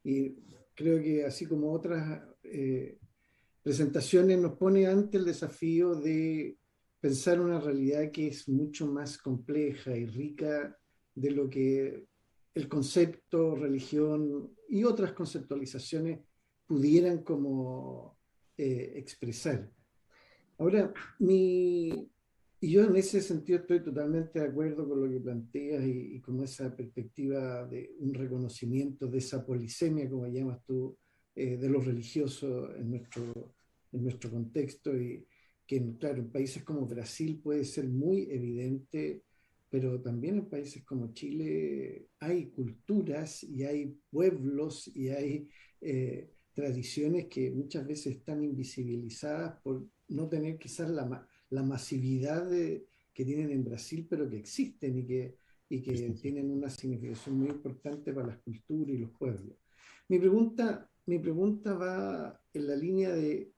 y creo que así como otras presentaciones nos pone ante el desafío de pensar una realidad que es mucho más compleja y rica de lo que el concepto, religión y otras conceptualizaciones pudieran como expresar. Ahora, y yo en ese sentido estoy totalmente de acuerdo con lo que planteas y con esa perspectiva de un reconocimiento de esa polisemia, como llamas tú, de lo religioso en nuestro contexto y que, claro, en países como Brasil puede ser muy evidente, pero también en países como Chile hay culturas y hay pueblos y hay tradiciones que muchas veces están invisibilizadas por no tener quizás la masividad que tienen en Brasil, pero que existen y que tienen una significación muy importante para las culturas y los pueblos. Mi pregunta va en la línea de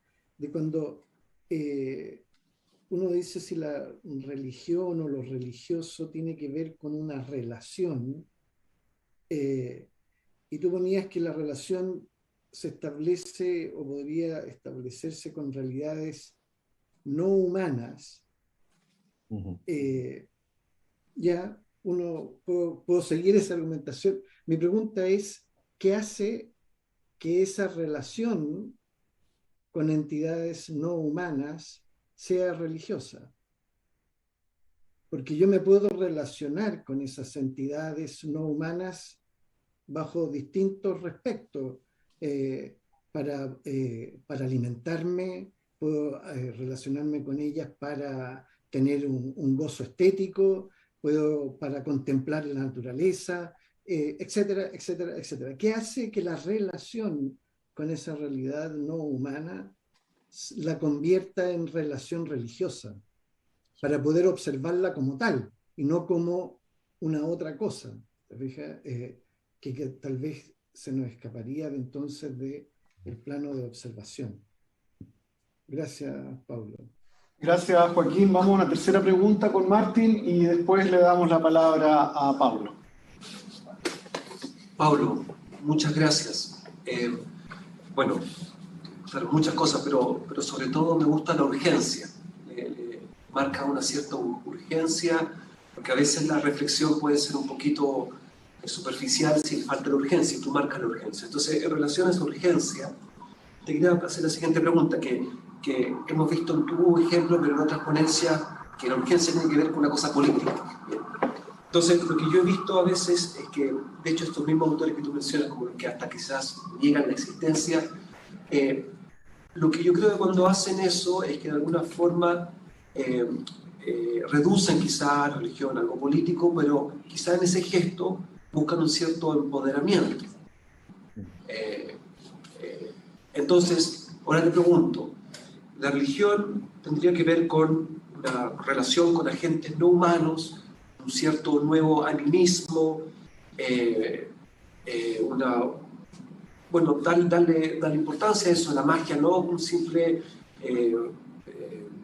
cuando uno dice si la religión o lo religioso tiene que ver con una relación, eh, y tú ponías que la relación se establece o podría establecerse con realidades no humanas. Ujú. Ya puedo seguir esa argumentación. Mi pregunta es, ¿qué hace que esa relación con entidades no humanas sea religiosa? Porque yo me puedo relacionar con esas entidades no humanas bajo distintos respectos. Para alimentarme, puedo relacionarme con ellas para tener un gozo estético, puedo para contemplar la naturaleza, etcétera, etcétera, etcétera. ¿Qué hace que la relación con esa realidad no humana la convierta en relación religiosa? Para poder observarla como tal y no como una otra cosa. ¿Te fijas? Que tal vez se nos escaparía de entonces del plano de observación. Gracias, Pablo. Gracias, Joaquín. Vamos a una tercera pregunta con Martín y después le damos la palabra a Pablo. Pablo, muchas gracias. Bueno, claro, muchas cosas, pero sobre todo me gusta la urgencia. Marca una cierta urgencia, porque a veces la reflexión puede ser un poquito superficial si falta la urgencia, y tú marcas la urgencia. Entonces, en relación a esa urgencia, te quería hacer la siguiente pregunta, que hemos visto en tu ejemplo, pero en otras ponencias, que la urgencia tiene que ver con una cosa política. Bien. Entonces, lo que yo he visto a veces es que, de hecho, estos mismos autores que tú mencionas, como los que hasta quizás niegan la existencia, lo que yo creo que cuando hacen eso es que de alguna forma reducen quizá a la religión algo político, pero quizá en ese gesto buscan un cierto empoderamiento. Entonces, ahora te pregunto, ¿la religión tendría que ver con una relación con agentes no humanos, un cierto nuevo animismo, bueno, darle importancia a eso, la magia, no un simple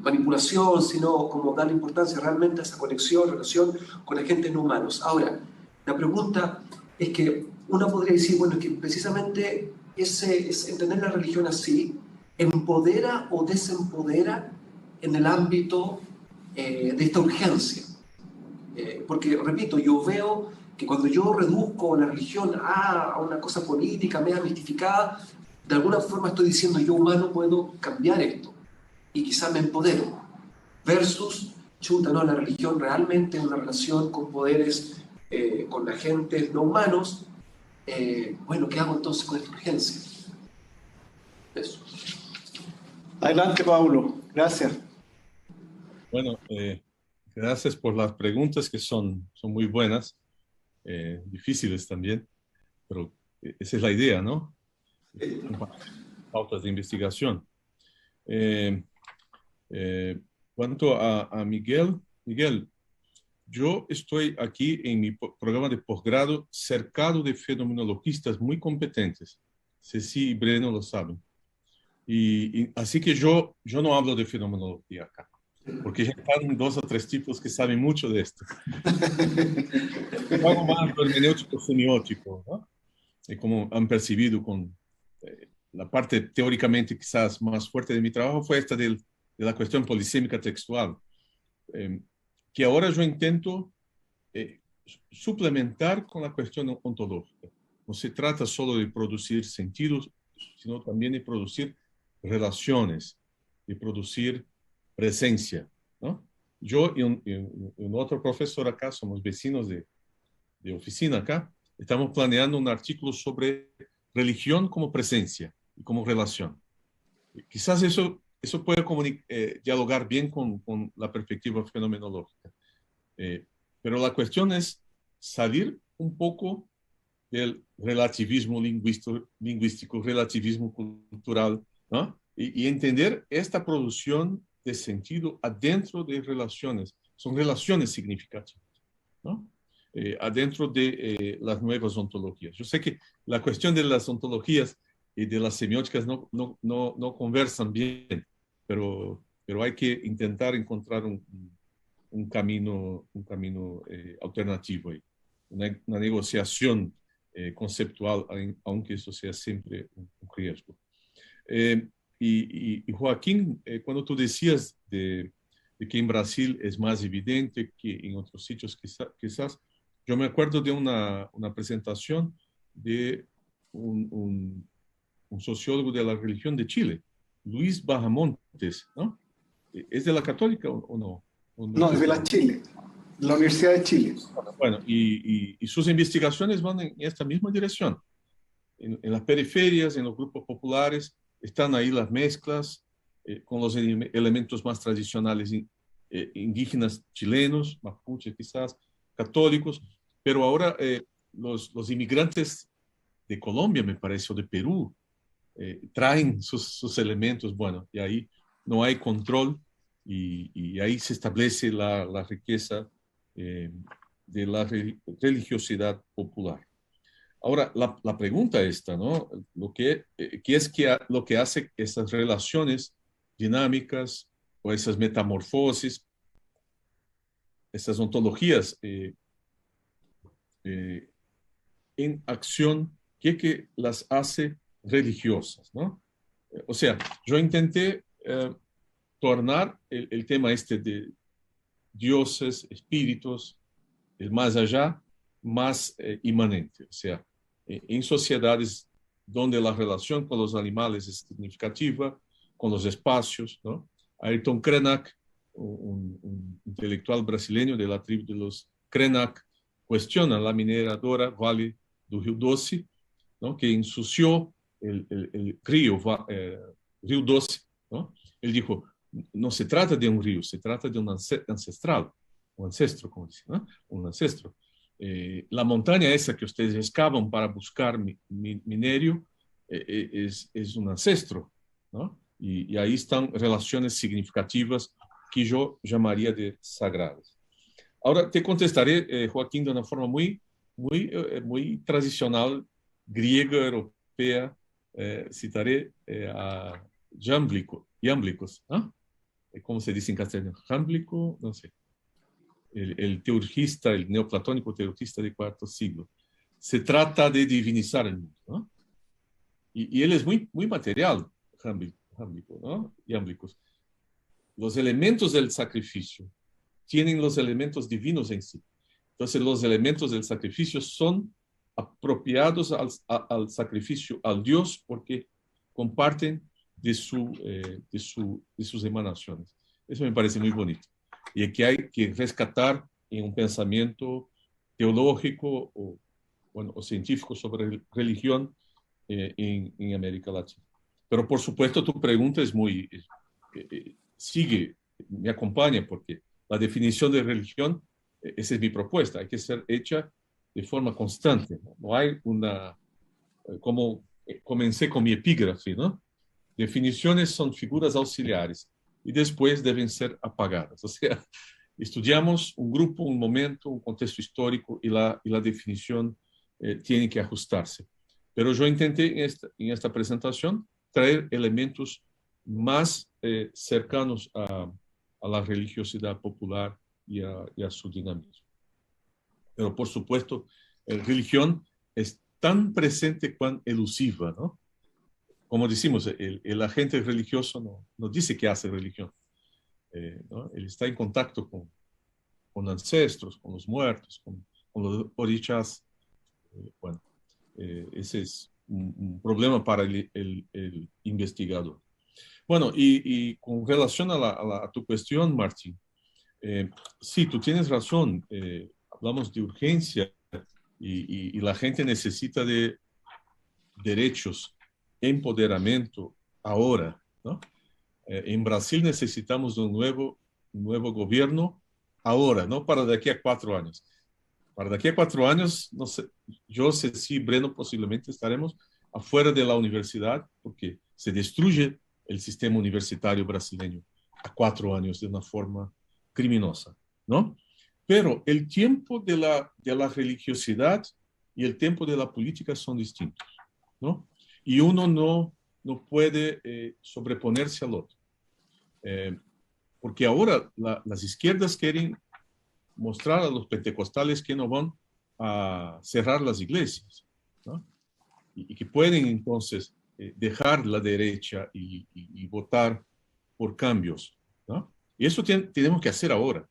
manipulación, sino como darle importancia realmente a esa conexión, relación con agentes no humanos? Ahora, la pregunta es que uno podría decir, bueno, que precisamente es entender la religión así, empodera o desempodera en el ámbito de esta urgencia. Porque, repito, yo veo que cuando yo reduzco la religión a una cosa política, media mistificada, de alguna forma estoy diciendo yo humano puedo cambiar esto y quizás me empodero. Versus, chuta, no, la religión realmente es una relación con poderes, con agentes no humanos. Bueno, ¿qué hago entonces con esta urgencia? Eso. Adelante, Pablo. Gracias. Bueno, gracias por las preguntas que son muy buenas, difíciles también, pero esa es la idea, ¿no? Pautas de investigación. Cuanto a Miguel, yo estoy aquí en mi programa de posgrado cercado de fenomenologistas muy competentes. Ceci y Breno lo saben. Y así que yo no hablo de fenomenología acá. porque ya están 2 o 3 tipos que saben mucho de esto. Algo más hermenéutico semiótico, ¿no? Como han percibido con la parte teóricamente quizás más fuerte de mi trabajo fue esta de la cuestión polisémica textual, que ahora yo intento suplementar con la cuestión ontológica. No se trata solo de producir sentidos, sino también de producir relaciones, de producir presencia, ¿no? Yo y un otro profesor acá, somos vecinos de oficina acá, estamos planeando un artículo sobre religión como presencia y como relación. Quizás eso puede dialogar bien con la perspectiva fenomenológica. Pero la cuestión es salir un poco del relativismo lingüístico, relativismo cultural, ¿no? Y entender esta producción de sentido adentro de relaciones. Son relaciones significativas, ¿no? Adentro de las nuevas ontologías. Yo sé que la cuestión de las ontologías y de las semióticas no conversan bien, pero hay que intentar encontrar un camino alternativo ahí, una negociación conceptual, aunque eso sea siempre un riesgo. Y Joaquín, cuando tú decías de que en Brasil es más evidente que en otros sitios quizás, yo me acuerdo de una presentación de un sociólogo de la religión de Chile, Luis Bahamontes, ¿no? ¿Es de la Católica o no? No, es de la Chile, la Universidad de Chile. Bueno, y sus investigaciones van en esta misma dirección. En las periferias, en los grupos populares, están ahí las mezclas con los elementos más tradicionales indígenas chilenos, mapuches quizás, católicos, pero ahora los inmigrantes de Colombia, me parece, o de Perú, traen sus elementos, bueno, y ahí no hay control y ahí se establece la riqueza de la religiosidad popular. Ahora, la pregunta esta, ¿no? Lo que hace esas relaciones dinámicas o esas metamorfosis, esas ontologías en acción, que las hace religiosas, ¿no? O sea, yo intenté tornar el tema este de dioses, espíritus, el más allá, más inmanente. O sea, en sociedades donde la relación con los animales es significativa, con los espacios, ¿no? Ayrton Krenak, un intelectual brasileño de la tribu de los Krenak, cuestiona la mineradora Vale do Rio Doce, ¿no? Que ensució el río, Rio Doce, ¿no? Él dijo, no se trata de un río, se trata de un ancestral, un ancestro, como dice, ¿no? Un ancestro. La montaña esa que ustedes excavan para buscar minerio es un ancestro, ¿no? Y ahí están relaciones significativas que yo llamaría de sagradas. Ahora te contestaré, Joaquín, de una forma muy tradicional, griega, europea. Citaré a Iámblicos, ¿ah? ¿Cómo se dice en castellano? Jámblico, no sé. El teurgista, el neoplatónico teurgista del IV siglo. Se trata de divinizar el mundo, ¿no? Y él es muy material, Jámblico, ¿no? Iámblicos. Los elementos del sacrificio tienen los elementos divinos en sí. Entonces, los elementos del sacrificio son apropiados al sacrificio, al Dios, porque comparten de sus emanaciones. Eso me parece muy bonito. Y que hay que rescatar en un pensamiento teológico o científico sobre religión en América Latina. Pero, por supuesto, tu pregunta es sigue, me acompaña, porque la definición de religión, esa es mi propuesta, hay que ser hecha de forma constante. No hay como comencé con mi epígrafe, ¿no? Definiciones son figuras auxiliares y después deben ser apagadas. O sea, estudiamos un grupo, un momento, un contexto histórico y la definición tiene que ajustarse. Pero yo intenté en esta presentación traer elementos más cercanos a la religiosidad popular y a su dinamismo. Pero por supuesto, la religión es tan presente cuán elusiva, ¿no? Como decimos, el agente religioso no dice que hace religión, ¿no? Él está en contacto con ancestros, con los muertos, con los orishas. Bueno, ese es un problema para el investigador. Bueno, y con relación a tu cuestión, Martín, sí, tú tienes razón. Hablamos de urgencia y la gente necesita de derechos, empoderamiento ahora, ¿no? En Brasil necesitamos de un nuevo gobierno ahora, no para de aquí a 4 años. Para de aquí a 4 años, no sé, yo sé si Breno posiblemente estaremos afuera de la universidad porque se destruye el sistema universitario brasileño a 4 años de una forma criminosa, ¿no? Pero el tiempo de la religiosidad y el tiempo de la política son distintos, ¿no? Y uno no puede sobreponerse al otro. Porque ahora las izquierdas quieren mostrar a los pentecostales que no van a cerrar las iglesias, ¿no? Y que pueden entonces dejar la derecha y votar por cambios, ¿no? Y eso tenemos que hacer ahora.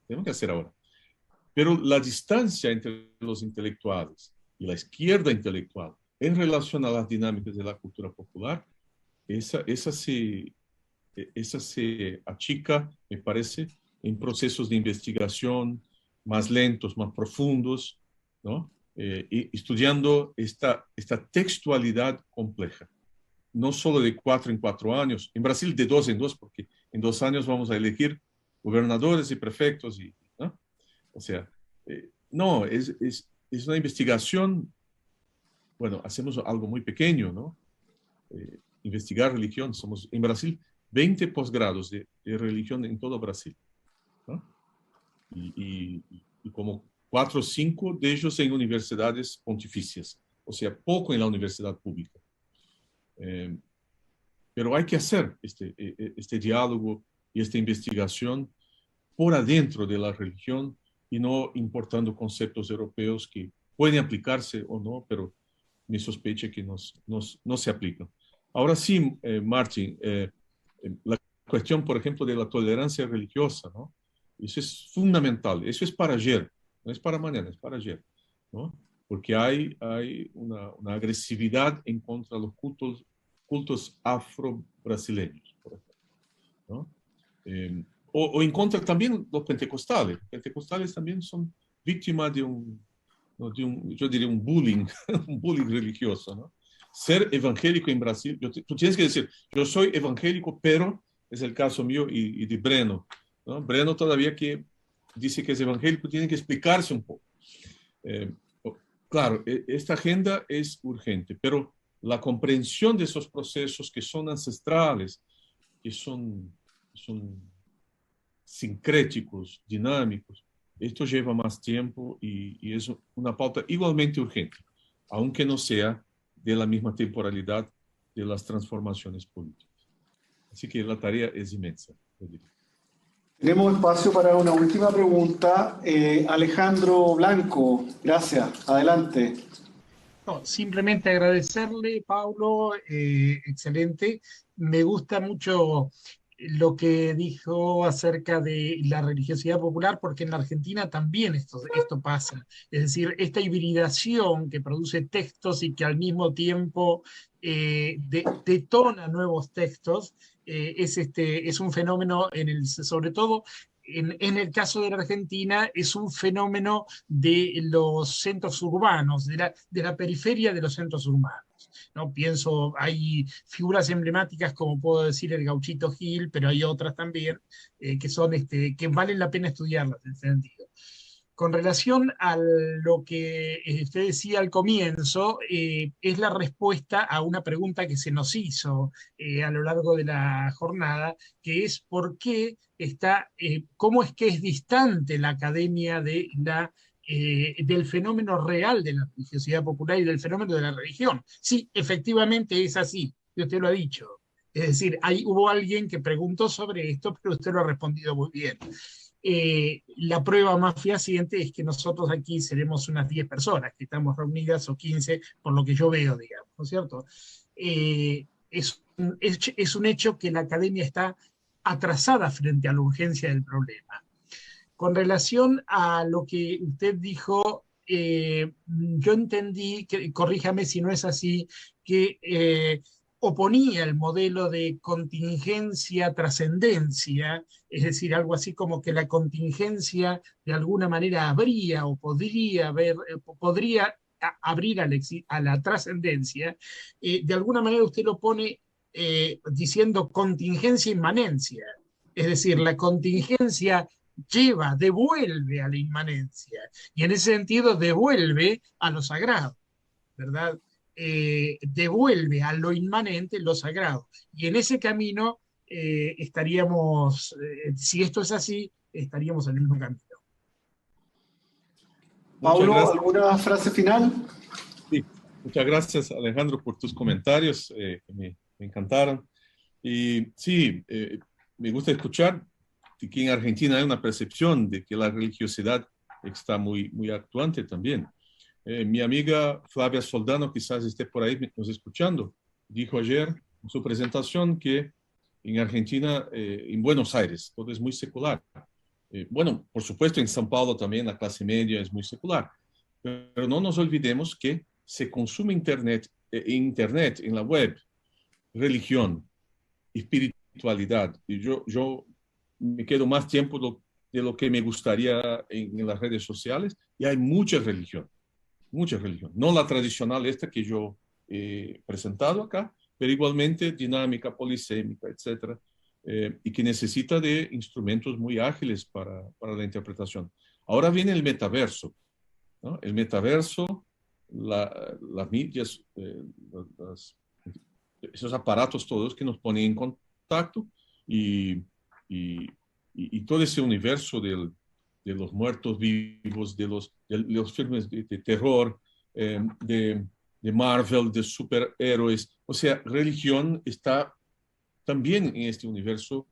Tenemos que hacer ahora. Pero la distancia entre los intelectuales y la izquierda intelectual en relación a las dinámicas de la cultura popular, esa se achica, me parece, en procesos de investigación más lentos, más profundos, ¿no? Estudiando esta textualidad compleja, no solo de 4 en 4 años, en Brasil de 2 en 2, porque en 2 años vamos a elegir gobernadores y prefectos, ¿no? O sea, no, es una investigación, bueno, hacemos algo muy pequeño, ¿no? Investigar religión, somos en Brasil 20 posgrados de religión en todo Brasil, ¿no? Y como 4 o 5 de ellos en universidades pontificias, o sea, poco en la universidad pública. Pero hay que hacer este diálogo y esta investigación por adentro de la religión y no importando conceptos europeos que pueden aplicarse o no, pero mi sospecha que no se aplican. Ahora sí, Martín, la cuestión, por ejemplo, de la tolerancia religiosa, ¿no? Eso es fundamental. Eso es para ayer, no es para mañana, es para ayer, ¿no? Porque hay una agresividad en contra de los cultos afro-brasileños, por ejemplo, ¿no? O en contra también los pentecostales. Los pentecostales también son víctimas de yo diría un bullying, un bullying religioso, ¿no? Ser evangélico en Brasil, tú tienes que decir, yo soy evangélico, pero es el caso mío y de Breno, ¿no? Breno todavía que dice que es evangélico, tiene que explicarse un poco. Claro, esta agenda es urgente, pero la comprensión de esos procesos que son ancestrales, que son sincréticos, dinámicos, esto lleva más tiempo y es una pauta igualmente urgente, aunque no sea de la misma temporalidad de las transformaciones políticas. Así que la tarea es inmensa, yo diría. Tenemos espacio para una última pregunta. Alejandro Blanco, gracias. Adelante. No, simplemente agradecerle, Paulo, excelente. Me gusta mucho lo que dijo acerca de la religiosidad popular, porque en la Argentina también esto pasa. Es decir, esta hibridación que produce textos y que al mismo tiempo detona nuevos textos, es un fenómeno, sobre todo en el caso de la Argentina, es un fenómeno de los centros urbanos, de la periferia de los centros urbanos, ¿no? Pienso, hay figuras emblemáticas como puedo decir el Gauchito Gil, pero hay otras también que valen la pena estudiarlas en ese sentido. Con relación a lo que usted decía al comienzo, es la respuesta a una pregunta que se nos hizo a lo largo de la jornada, que es por qué cómo es que es distante la academia del fenómeno real de la religiosidad popular y del fenómeno de la religión. Sí, efectivamente es así, y usted lo ha dicho. Es decir, hubo alguien que preguntó sobre esto, pero usted lo ha respondido muy bien. La prueba más fehaciente es que nosotros aquí seremos unas 10 personas que estamos reunidas, o 15, por lo que yo veo, digamos, ¿no es cierto? Es un hecho que la academia está atrasada frente a la urgencia del problema. Con relación a lo que usted dijo, yo entendí, corríjame si no es así, que oponía el modelo de contingencia-trascendencia, es decir, algo así como que la contingencia de alguna manera habría o podría abrir a la trascendencia. De alguna manera usted lo pone diciendo contingencia-inmanencia, es decir, la contingencia devuelve a la inmanencia, y en ese sentido devuelve a lo sagrado, ¿verdad? Devuelve a lo inmanente lo sagrado. Y en ese camino estaríamos, si esto es así, estaríamos en el mismo camino. Paulo, ¿alguna frase final? Sí, muchas gracias, Alejandro, por tus comentarios, que me encantaron. Y sí, me gusta escuchar que aquí en Argentina hay una percepción de que la religiosidad está muy, muy actuante también. Mi amiga Flavia Soldano, quizás esté por ahí nos escuchando, dijo ayer en su presentación que en Argentina, en Buenos Aires, todo es muy secular. Bueno, por supuesto, en São Paulo también la clase media es muy secular, pero no nos olvidemos que se consume Internet, en la web, religión, espiritualidad. Y yo me quedo más tiempo de lo que me gustaría en las redes sociales, y hay mucha religión. Mucha religión, no la tradicional esta que yo he presentado acá, pero igualmente dinámica, polisémica, etc. Y que necesita de instrumentos muy ágiles para la interpretación. Ahora viene el metaverso, ¿no? El metaverso, las medias, esos aparatos todos que nos ponen en contacto, y todo ese universo de los muertos vivos, de los filmes de terror, de Marvel, de superhéroes. O sea, religión está también en este universo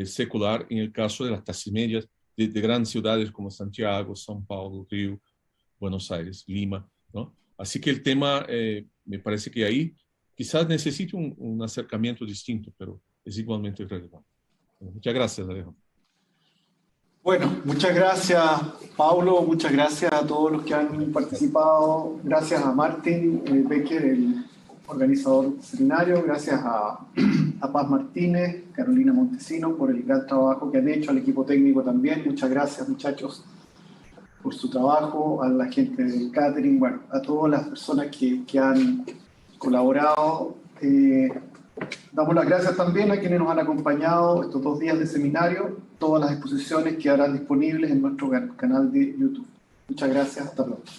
secular, en el caso de las clases medias de grandes ciudades como Santiago, São Paulo, Río, Buenos Aires, Lima, ¿no? Así que el tema, me parece que ahí quizás necesite un acercamiento distinto, pero es igualmente relevante. Muchas gracias, Alejandro. Bueno, muchas gracias, Paulo, muchas gracias a todos los que han participado, gracias a Martín Becker, el organizador seminario, gracias a Paz Martínez, Carolina Montesino, por el gran trabajo que han hecho, al equipo técnico también, muchas gracias, muchachos, por su trabajo, a la gente del catering, bueno, a todas las personas que han colaborado. Damos las gracias también a quienes nos han acompañado estos 2 días de seminario. Todas las exposiciones quedarán disponibles en nuestro canal de YouTube. Muchas gracias, hasta pronto.